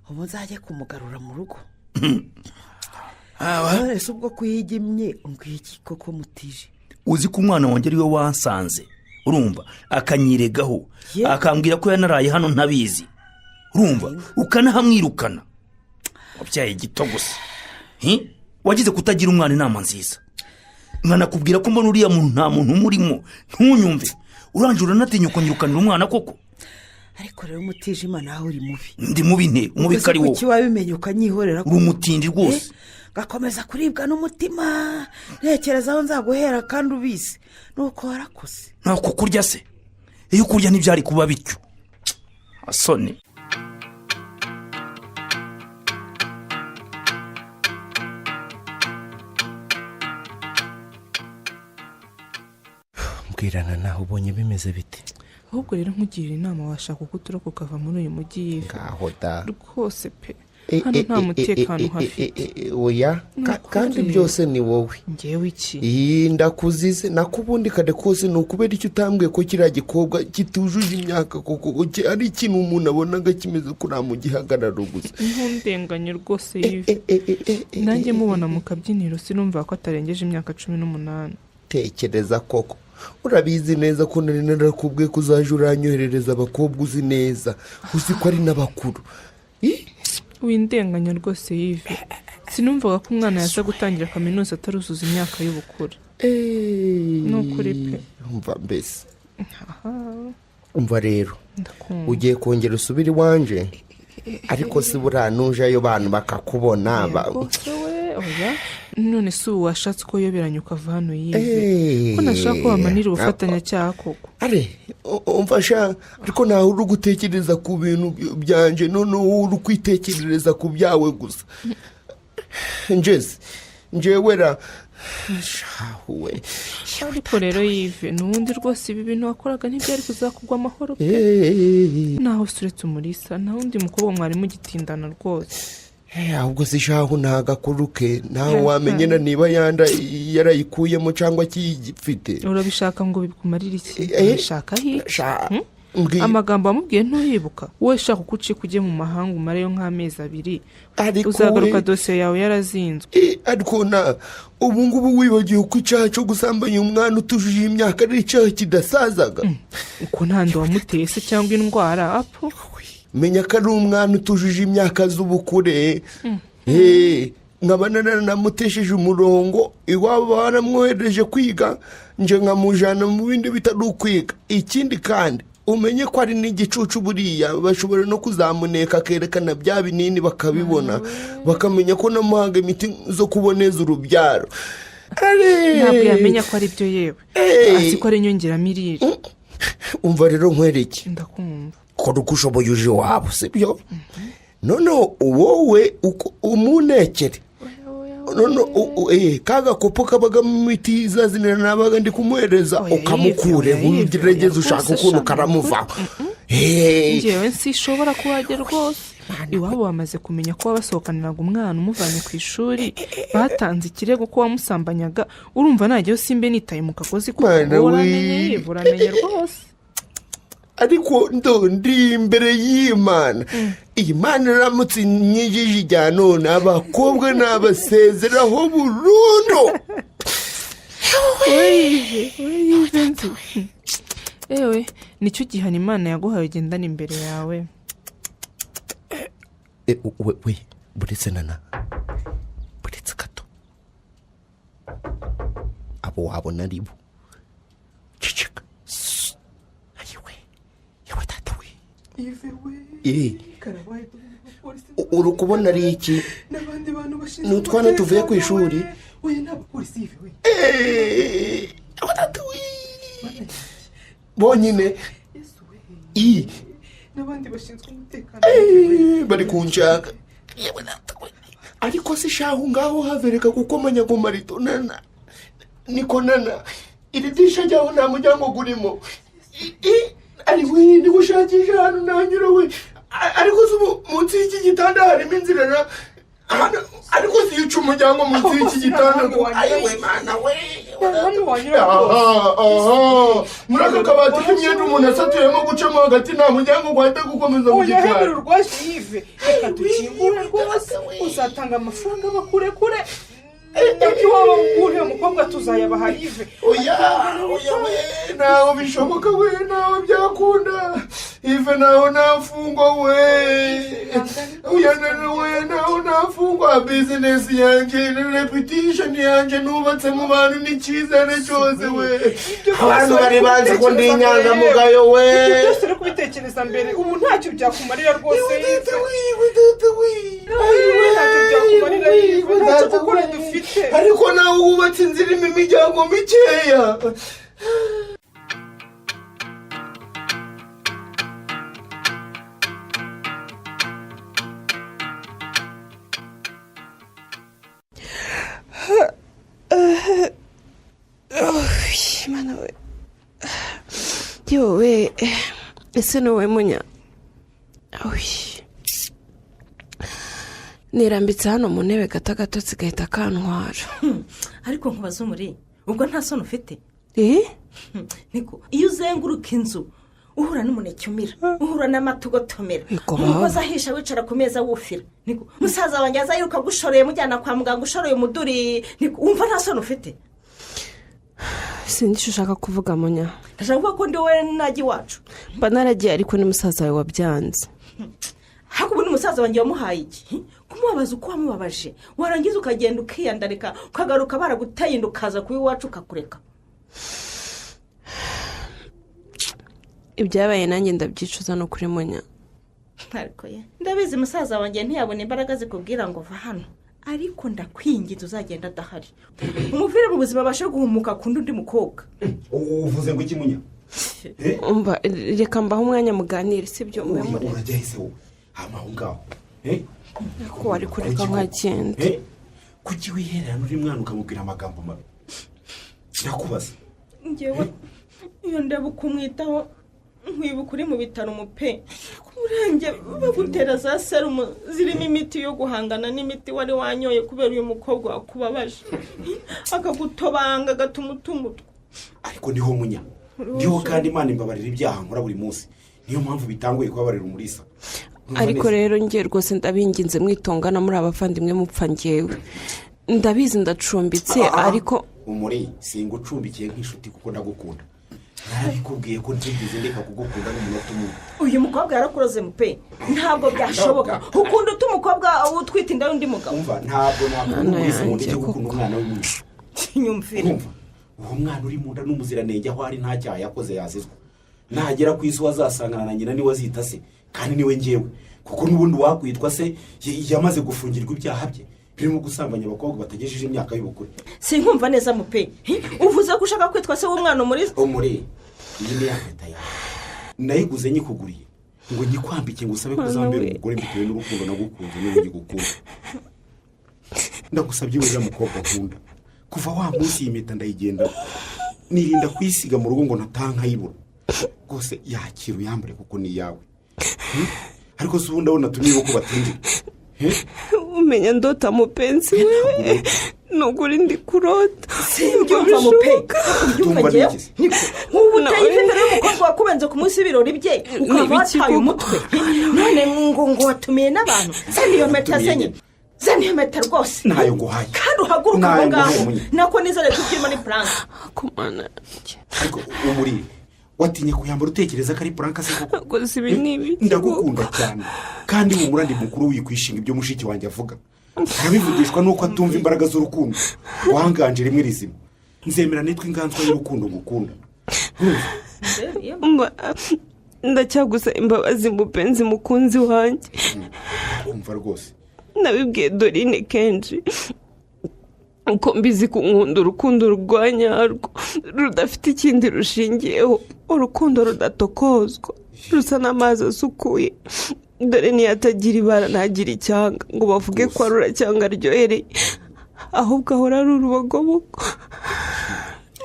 ubu nzajye kumugarura mu rugo. none se ubwo kuyigimye umbwiki koko Mutije? uzi ko umwana wanjye ari we wansanze urumva akanyiregaho akambwira ko yanaraye hano ntabizi urumva ukanahamwirukana. wabyaye gito gusa. wagize kutagira umwana inama nziza nkanakubwira ko mbona uriya muntu nta muntu umurimo ntunyumve uranjura natinyuka nyirukanira umwana koko. ariko rero Mutijima nawe uri mubi. ndi mubi nte umubi kari wowe. kuki wabimenye ukanyihorera uri umutindi rwose. gakomeza kuribwa n'umutima ntekerezaho nzaguhera kandi ubizi nuko warakoze. nako kurya se iyo kurya ntibyari kuba bityo asone. mbwirana naho ubonye bimeze bite? ahubwo rero nkugira inama washaka uko utoroka ukava muri uyu mujyi yive. ngaho da rwose pe hano nta mutekano uhafite. oya kandi byose ni wowe. ngewe iki? ndakuzize nakubundi kade kose ni ukubera icyo utambwiye ko kiriya gikobwa kitujuje imyaka koko ari ikintu umuntu abonaga kimeze kuriya mu gihagararo gusa. ntundenganye rwose yive. nanjye mubona mu kabyiniro sinumva ko atarengeje imyaka 18. tekereza koko urabizi neza ko nari narakubwiye ko uzajya uranyoherereza abakobwa uzi neza uzi ko ari n'abakuru. windenganya rwose yive. sinumvaga ko umwana yaza gutangira kaminuza ataruzuza imyaka y'ubukure. nukuri pe. umva mbese umva rero ugiye kongera usubire iwanje ariko si buriya nujayo bantu bakakubona. oya none si ubu washatse ko yoberanya ukava hano yive ko nashaka ko wamanira ubufatanyacyaha koko. umfasha ariko nawe uri gutekereza ku bintu byanje noneho uri kwitekerereza ku byawe gusa. njewera shahuwe ariko rero yive n'ubundi rwose ibi bintu wakoraga ntibyari kuzakugwa amahoro pe naho uretse umurisa nta wundi mukobwa mwari mugitindana rwose ahubwo si shahu nta gakuru ke ntawe wamenyena niba yarayikuyemo cyangwa akiyifite. urabishaka ngo bikumarire iki urabishaka hirya amagambo amubwiye ntuyibuka wowe shaka uko ucika ujye mu mahanga umareyo nk'amezi 2 uzagaruka dosiye yawe yarazinzwe. ariko ubu ngubu wibagiwe ko icyaha cyo gusambanya umwana utujuje imyaka ari icyaha kidasazaga uko nta ndo wamuteye se cyangwa indwara apfa menya ko ari umwana utujuje imyaka z'ubukure nkaba namutesheje umurongo iwabo baramwohereje kwiga nje nkamujyana mu bindi bitari ukwiga. ikindi kandi umenye ko ari n'igicucu buriya bashobora no kuzamuneka akerekana bya binini bakabibona bakamenya ko namuhaga imiti zo kuboneza urubyaro. ntabwo yamenya ko ari byo yewe azi ko ari inyongeramirire. umva rero nkwereke ndakumva kora uko ushoboye uje iwabo sibyo noneho wowe umunekere kagakopo kabagamo imiti izazinira nabaga ndi kumuhereza ukamukure ugerageze ushaka ukuntu karamuvaho. ngewe sishobora kuhagera rwose iwabo bamaze kumenya ko wabasohokaniraga umwana umuvanye ku ishuri batanze ikirego ko wamusambanyaga urumva najyayo simbe nitaye mu kagozi ko uramenye rwose. ariko ndi imbere y'Imana iyi Mana iramutse inyigije ijya none abakobwa n'abasezeraho burundu. ewe nicyo gihana Imana yaguhaye ugendana imbere yawe. we buretse nana buretse gato abo wabona ari bo cicika uri kubona ari iki ni utwana tuvuye ku ishuri bonyine n'abandi bashinzwe umutekano bari kunshaka ariko si shahu ngaho havereka kuko manyago marito niko iri disha ryaho nta muryango urimo ari windi gushakisha hano nanyura we ariko munsi y'iki gitanda harimo inzira ariko si yica umuryango munsi y'iki gitanda ayiwe mana we muri aka kabati k'imyenda umuntu asatuyemo gucamo hagati nta muryango wahita gukomeza mu gikari. oya hejuru rwose yive reka dukingure rwose uzatanga amafaranga bakurekure iwabo uriya mukobwa tuzayabaha yive. oya we ntaho bishoboka we ntaho byakunda ive ntaho nafungwa we ntaho nafungwa bizinesi yanjye reputation yanjye nubatse mu bantu n'icyizere cyose we abantu bari banzi ko ndi inyangamugayo we ibyo byose uri kubitekereza mbere ubu ntacyo byakumarira rwose ntacyo byakumarira yive ntacyo gukora dufite ariko nawe wubatse inzira irimo imiryango mikeya. Mana we yowe ese nowe munya nirambitse hano mu ntebe gato zigahita kantwara. ariko nkubaza umuri ubwo nta soni ufite niko iyo uzenguruka inzu uhura n'umuneke umira uhura n'amata ugotomera umukozi ahisha wicara ku meza wufira niko musaza wanjye azayiruka gushoreye mujyana kwa muganga ushoreye umuduri niko wumva nta soni ufite. sinzi icyo ushaka kuvuga munya ndashaka ko ndi wowe najya iwacu mba naragiye ariko ni musaza wawe wabyanze. hako ubu ni musaza wanjye wamuhaye iki kumubabaza uko wamubabaje warangiza ukagenda ukiyandarika ukagaruka baraguteye inda ukaza kuba iwacu ukakureka. ibyabaye nanjye ndabyicuza no kuri munya. ariko ye ndabizi musaza wanjye ntiyabona imbaraga zikubwira ngo va hano ariko ndakwinginze uzagenda adahari umuvire mu buzima abashe guhumuka kundi undi mukobwa. uvuze ngo iki munya umva reka mbaho umwanya muganire sibyo mwe urajya hise wowe aho ngaho ko wari kureka nkagenda kuki wihererana uri mwana ukamubwira amagambo mabi ndakubaza ngewe iyo ndeba uko umwitaho nkwibuka uri mu bitaro umupe urenge bagutera za serumu zirimo imiti yo guhangana n'imiti wari wanyoye kubera uyu mukobwa wakubabaje akagutobanga agatuma utumutwa ariko niho munya niho kandi imana imbabarira ibyaha nkora buri munsi niyo mpamvu bitanguye kubabarira umurisa ariko rero ngiye rwose ndabinginze mwitongana muri abavandimwe mupfa ngewe ndabizi ndacumbitse ariko umuri singucumbikiye nk'inshuti kuko ndagukunda narabikubwiye ko ntigeze ndeka kugukunda n'umunota umwe uyu mukobwa yarakuroze mupe ntabwo byashoboka ukunda uta umukobwa utwite inda y'undi mugabo umva ntabwo nakunda umurisa mu ndege gukunda umwana w'umuntu nyumvire uwo mwana uri mu nda n'umuziranenge aho ari nta cyaha yakoze yazizwa nagera ku isi wazasangana na nyina niwe azita se kandi niwe ngewe kuko n'ubundi wakwitwa se yamaze gufungirwa ibyaha bye birimo gusambanya abakobwa batagejeje imyaka y'ubukure sinkumva neza mupe uvuze ko ushaka kwitwa se w'umwana umuri iyi ni ya mpeta yawe nayiguze nyikuguriye ngo nyikwambike ngo usabe kuzambera umugore mbitewe n'urukundo nagukunze n'ubu ngikukunda ndagusabye weza mukobwa nkunda kuva wa munsi iyi mpeta ndayigenda nirinda kuyisiga mu rugo ngo natankayibura rwose yakira uyambure kuko ni iyawe ariko si ubu ndabona tumiwe ko batinjira umenya ndota mupenzi wewe nuguri ndi kurota simbyumva mupe ubyumva ngewe ubu utayifite imbere y'umukobwa wakubenze ku munsi w'ibirori bye ukaba wataye umutwe none ngo watumiye n'abantu zana iyo mpeta se nyine zana iyo mpeta rwose ntayo nguhaye kandi uhaguruka aho ngaho nako nizere ko ubyima ni puranka kumana ariko umuri watinye kuyambara utekereza ko ari puranka se koko gusa ibi ni ibiki ndagukunda cyane kandi humura ndi mukuru wikwishinga ibyo mushiki wanjye avuga arabivugishwa nuko atumva imbaraga z'urukundo wanganje rimwe rizima nzemera nitwa inganzwa y'urukundo gukunda ndacyagusa imbabazi mupenzi mukunzi wanjye kumva rwose nabibwiye Dorine kenshi uko mbizi ko nkunda urukundo rwanyarwo rudafite ikindi rushingiyeho urukundo rudatokozwa rusa n'amazi asukuye dore niyo atagira ibara ntagira icyanga ngo bavuge ko arura cyangwa aryohereye ahubwo ahora ari urubogobogo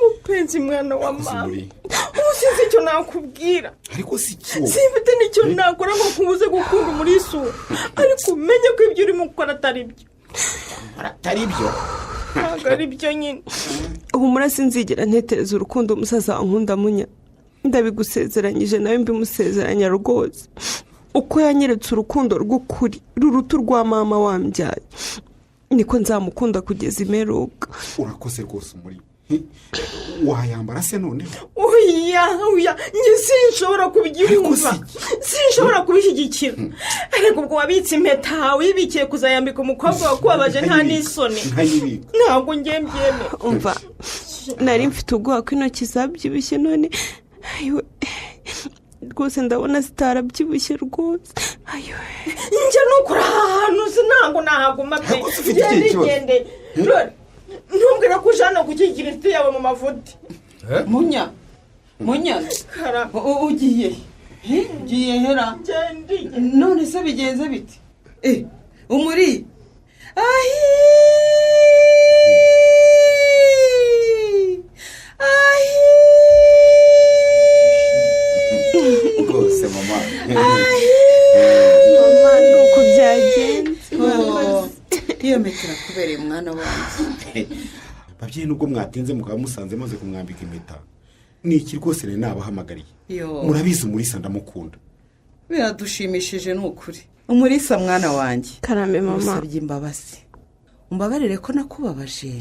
mupenzi mwana wa mama ubu sinzi icyo nakubwira ariko si cyo simfite n'icyo nakora ngo kubuze gukunda umurisu ariko umenye ko ibyo urimo gukora atari byo ntabwo ari byo nyine ubu murasinzigera ntetereza urukundo umusaza wankunda munya ndabigusezeranyije nawe mbimusezeranya rwose uko yanyeretse urukundo rw'ukuri ruruta urwa mama wambyaye niko nzamukunda kugeza imperuka urakoze rwose umuri wayambara se none oya njye sinshobora kubyumva sinshobora kubishyigikira ariko ubwo wabitse impeta wibikiye kuzayambika umukobwa wakubabaje nta n'isoni ntabwo ngiye mbyemera umva nari mfite ubwoba ko intoki zabyibushye none rwose ndabona zitarabyibushye rwose njye nukuri ahantu ntabwo nahaguma pe ngende ntumbwira ko ujana gushyigikira inshuti yawe mu mavuta munya ugiye hera none se bigenze bite umuri rwose mama nuko byagenze iyo metero kubereye umwana wanjye babyeyi nubwo mwatinze mukaba musanze maze kumwambika impeta ni iki rwose rero nabahamagariye murabizi umurisa ndamukunda biradushimishije ni ukuri umurisa mwana wanjye karame mama usabye imbabazi umbabarire ko nakubabaje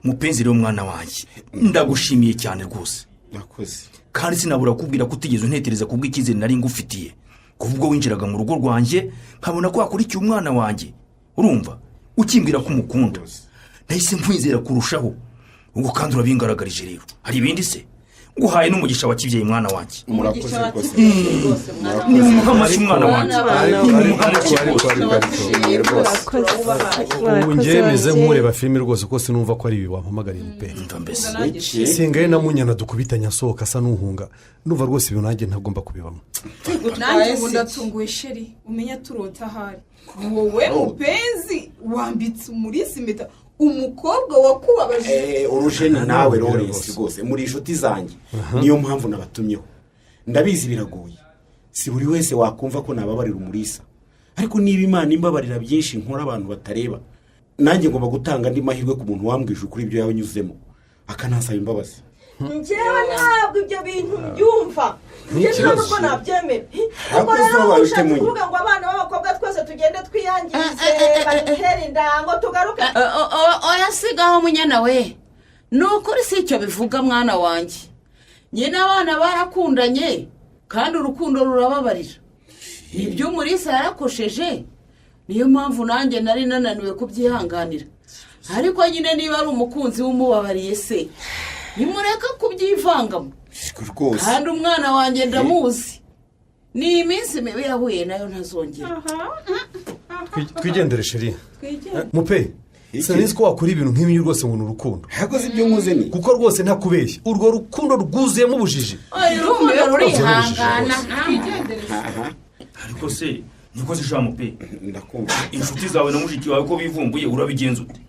mupenzi rero mwana wanjye ndagushimiye cyane rwose nakoze kandi sinabura kubwira ko utigeze untetereza kubw'icyizere nari ngufitiye kuva ubwo winjiraga mu rugo rwanjye nkabona ko wakurikiye umwana wanjye urumva ukimbwira ko umukunda nahise nkwizera kurushaho ubwo kandi urabingaragarije rero hari ibindi se nguhaye n'umugisha wa kibyeyi mwana wanjye murakoze rwose ni muhamari mwana wanjye ubu ngewe meze nk'ureba filime rwose ko sinumva ko ari ibi wampamagariye mupe singaye na munyana dukubitanya asohoka asa n'uhunga numva rwose ibintu nanjye ntagomba kubibamo nanjye ubu ndatunguwe sheri umenya turota ahari wowe mupenzi wambitse umurisi impeta umukobwa wakubabaje. urujeni nawe Lawrence rwose muri inshuti zanjye niyo mpamvu nabatumyeho. ndabizi biragoye, si buri wese wakumva ko nababarira umurisa, ariko niba Imana imbabarira byinshi nkora abantu batareba, nanjye ngomba gutanga andi mahirwe ku muntu wambwije ukuri ibyo yanyuzemo akanasaba imbabazi. njyewe ntabwo ibyo bintu byumva, njyewe ntabwo nabyemera. ubwo rero ushatse kuvuga ngo abana b'abakobwa twese tugende twiyangize baduhere inda ngo tugaruke. oya sigaho munyana we, ni ukuri si icyo bivuga mwana wanjye. nyine abana barakundanye kandi urukundo rurababarira. ibyo umurisa yarakosheje niyo mpamvu nanjye nari nananiwe kubyihanganira, ariko nyine niba ari umukunzi w'umubabariye se nimureka kubyivangamo. kandi umwana wanjye ndamuzi, ni iminsi mibi yahuye nayo ntazongera. twigendere sheri mupe, sinzi ko wakora ibintu nk'ibi rwose ngo ni urukundo. hakoze ibyo nkoze ni kuko rwose ntakubeshye, urwo rukundo rwuzuyemo ubujiji. urukundo rurihangana. ariko se niko zishaka mupe, ndakumva inshuti zawe na mushiki wawe ko bivumbuye urabigenza ute?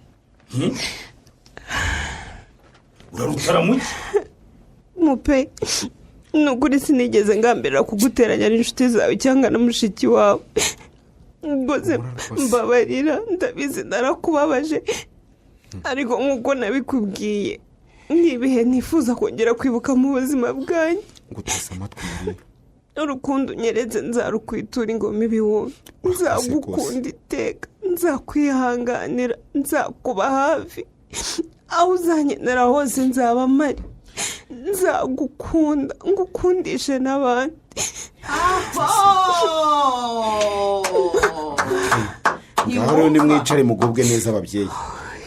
urarutaramuye mupe, ni ukuri sinigeze ngambirira kuguteranya n'inshuti zawe cyangwa na mushiki wawe. rwose mbabarira, ndabizi narakubabaje, ariko nk'uko nabikubwiye n'ibihe ntifuza kongera kwibuka mu buzima bwanjye. gutasa amatwi Mariya, urukundo unyeretse nzarukwitura ingoma ibihumbi. nzagukunda iteka, nzakwihanganira, nzakuba hafi, aho uzankenera hose nzaba mpari. nzagukunda ngukundishe n'abandi. ngaho rero nimwicare mugubwe neza ababyeyi.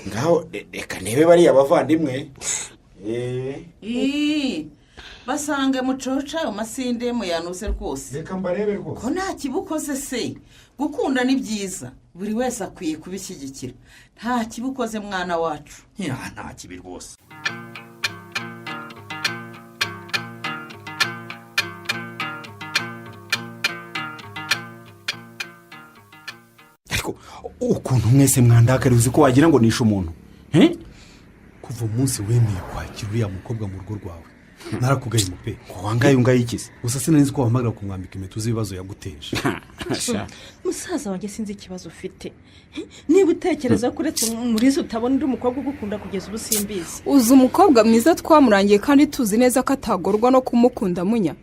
ngaho reka nibe bariya abavandimwe basange mucoca ayo masinde muyanuse rwose. reka mbarebe rwose ko nta kibukoze se. gukunda ni byiza, buri wese akwiye kubishyigikira. nta kibukoze mwana wacu. nta kibi rwose. ariko ukuntu mwese mwandakariye, uzi ko wagira ngo nishe umuntu. kuva umunsi wemeye kwakira uriya mukobwa mu rugo rwawe narakugaye mupe. wangaye ungaye ikize gusa sinari ko wahamagara kumwambika impeta uzi ibibazo yaguteje. musaza wanjye sinzi ikibazo ufite. niba utekereza ko uretse umurizo utabona undi mukobwa ugukunda kugeza ubu simbizi. uzi umukobwa mwiza twamurangiye kandi tuzi neza ko atagorwa no kumukunda munya.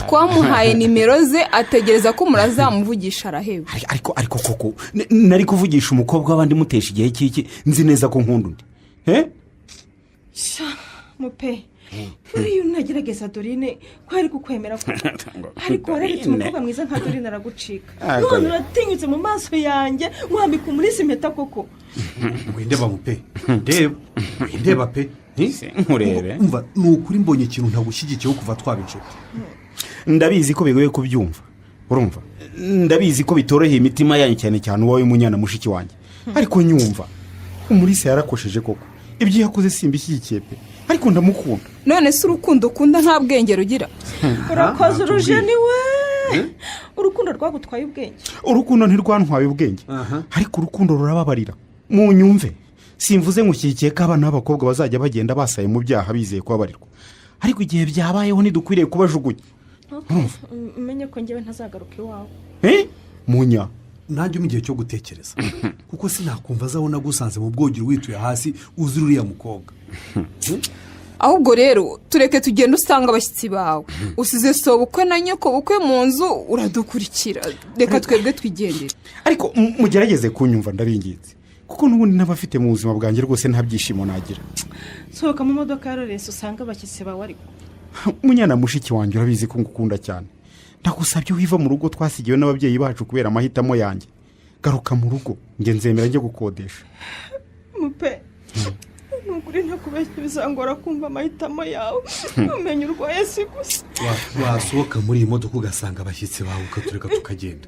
twamuhaye nimero ze ategereza ko murazamuvugisha araheba. ariko koko nari kuvugisha umukobwa w'abandi mutesha igihe cy'iki, nzi neza ko nkunda undi. mupe, uriya unagerageza Dorine ko ari kukwemera ko ariko wararetse umukobwa mwiza nka Dorine aragucika. none uratinyutse mu maso yanjye wambika umurisi impeta koko. windeba mupe, ndeba pe. nkurebe umva, ni ukuri mbonye ikintu ntagushyigikiyeho kuva twaba inshuti. ndabizi ko bigoye kubyumva, urumva, ndabizi ko bitoroheye imitima yanyu cyane cyane uwawe munyana mushiki wanjye, ariko nyumva umurisi yarakosheje koko. ibyo yakoze simbishyigikiye pe, ariko ndamukunda. none se urukundo ukunda nta bwenge rugira? urakoze urujeni we. urukundo rwagutwaye ubwenge. urukundo ntirwantwaye ubwenge, ariko urukundo rurababarira. mu nyumve, simvuze ngo ushyigikiye ko abana b'abakobwa bazajya bagenda basaye mu byaha bizeye kubabarirwa, ariko igihe byabayeho ntidukwiriye kubajugunya. umenye ko njyewe ntazagaruka iwawe. munya, nanjye mu gihe cyo gutekereza kuko sinakumva azabona gusanze mu bwogero wituye hasi uzi uriya mukobwa. ahubwo rero tureke tugende usanga abashyitsi bawe. usize sobukwe na nyoko bukwe mu nzu uradukurikira, reka twebwe twigendere. ariko mugerageze kunyumva ndabinginze, kuko n'ubundi n'abafite mu buzima bwanjye rwose nta byishimo nagira. sohoka mu modoka ya Lawrence usanga abashyitsi bawe. ariko munyana mushiki wanjye urabizi ko ngukunda cyane, ndagusabye wiva mu rugo twasigiwe n'ababyeyi bacu kubera amahitamo yanjye. garuka mu rugo, njye nzemera njye gukodesha. mupe, nukuri ntakubeshya bizangora kumva amahitamo yawe. umenye urwaye si gusa. wasohoka muri iyi modoka ugasanga abashyitsi bawe ukatureka tukagenda.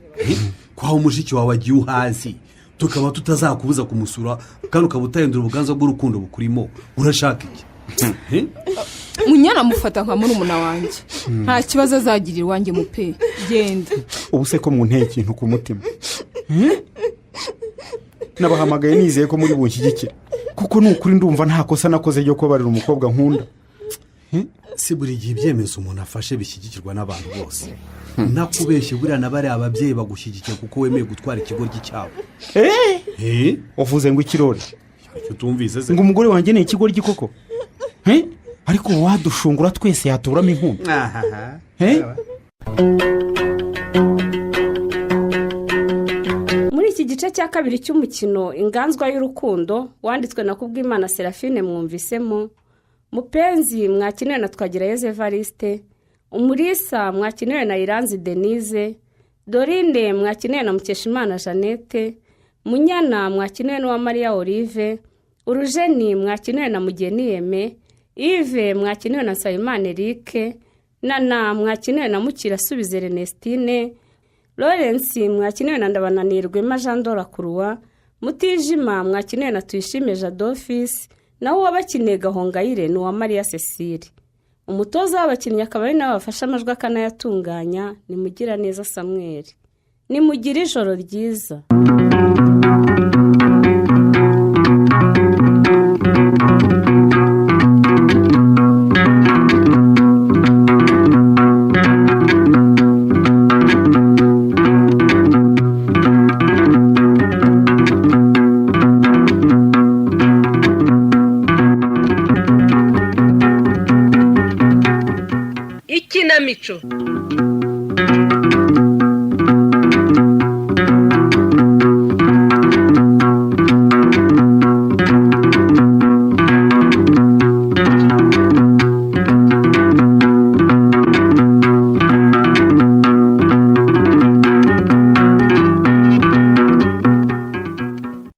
kwaho mushiki wawe agiye uhazi tukaba tutazakubuza kumusura kandi ukaba utahindura ubuganza bw'urukundo bukurimo. urashaka iki? munyana mufata nka murumuna wanjye, nta kibazo azagirira iwanjye mupe. genda. ubu se ko mu nteye ikintu ku mutima. nabahamagaye nizeye ko muri bunshyigikire kuko ni ukuri ndumva nta kosa nakoze ryo kubarira umukobwa nkunda. si buri gihe ibyemezo umuntu afashe bishyigikirwa n'abantu bose. nakubeshye buriya na bariya ababyeyi bagushyigikiye kuko wemeye gutwara ikigoryi cyabo. uvuze ngo ikirori icyo tumvise se ngo umugore wanjye ni ikigoryi koko. ariko wadushungura twese yatuburamo inkumbi. muri iki gice cya kabiri cy'umukino inganzwa y'urukundo wanditswe na Kubwimana Serafine mwumvisemo Mupenzi mwakiniwe na Twagirayezu Evariste, Umulisa mwakiniwe na Iranzi Denise, Dorine mwakiniwe na Mukeshimana Jeannette, Munyana mwakiniwe na Maria Olive, Urujeni mwakiniwe na Mugeni Yeme, Yves mwakiniwe na Nsabimana Eric, Nana mwakiniwe na Mukirasubize Ernestine, Lawrence mwakiniwe na Ndabananirwe Jean Dora Kurwa, Mutijima mwakiniwe na Tuyishime Jadofis, naho uwabakiniye Gahongayire ni uwa Maria Cecile. Umutoza w'abakinnyi akaba ari nawe wafashe amajwi akanayatunganya ni Mugiraneza Samuel. Ni mugire ijoro ryiza. Ikinamico.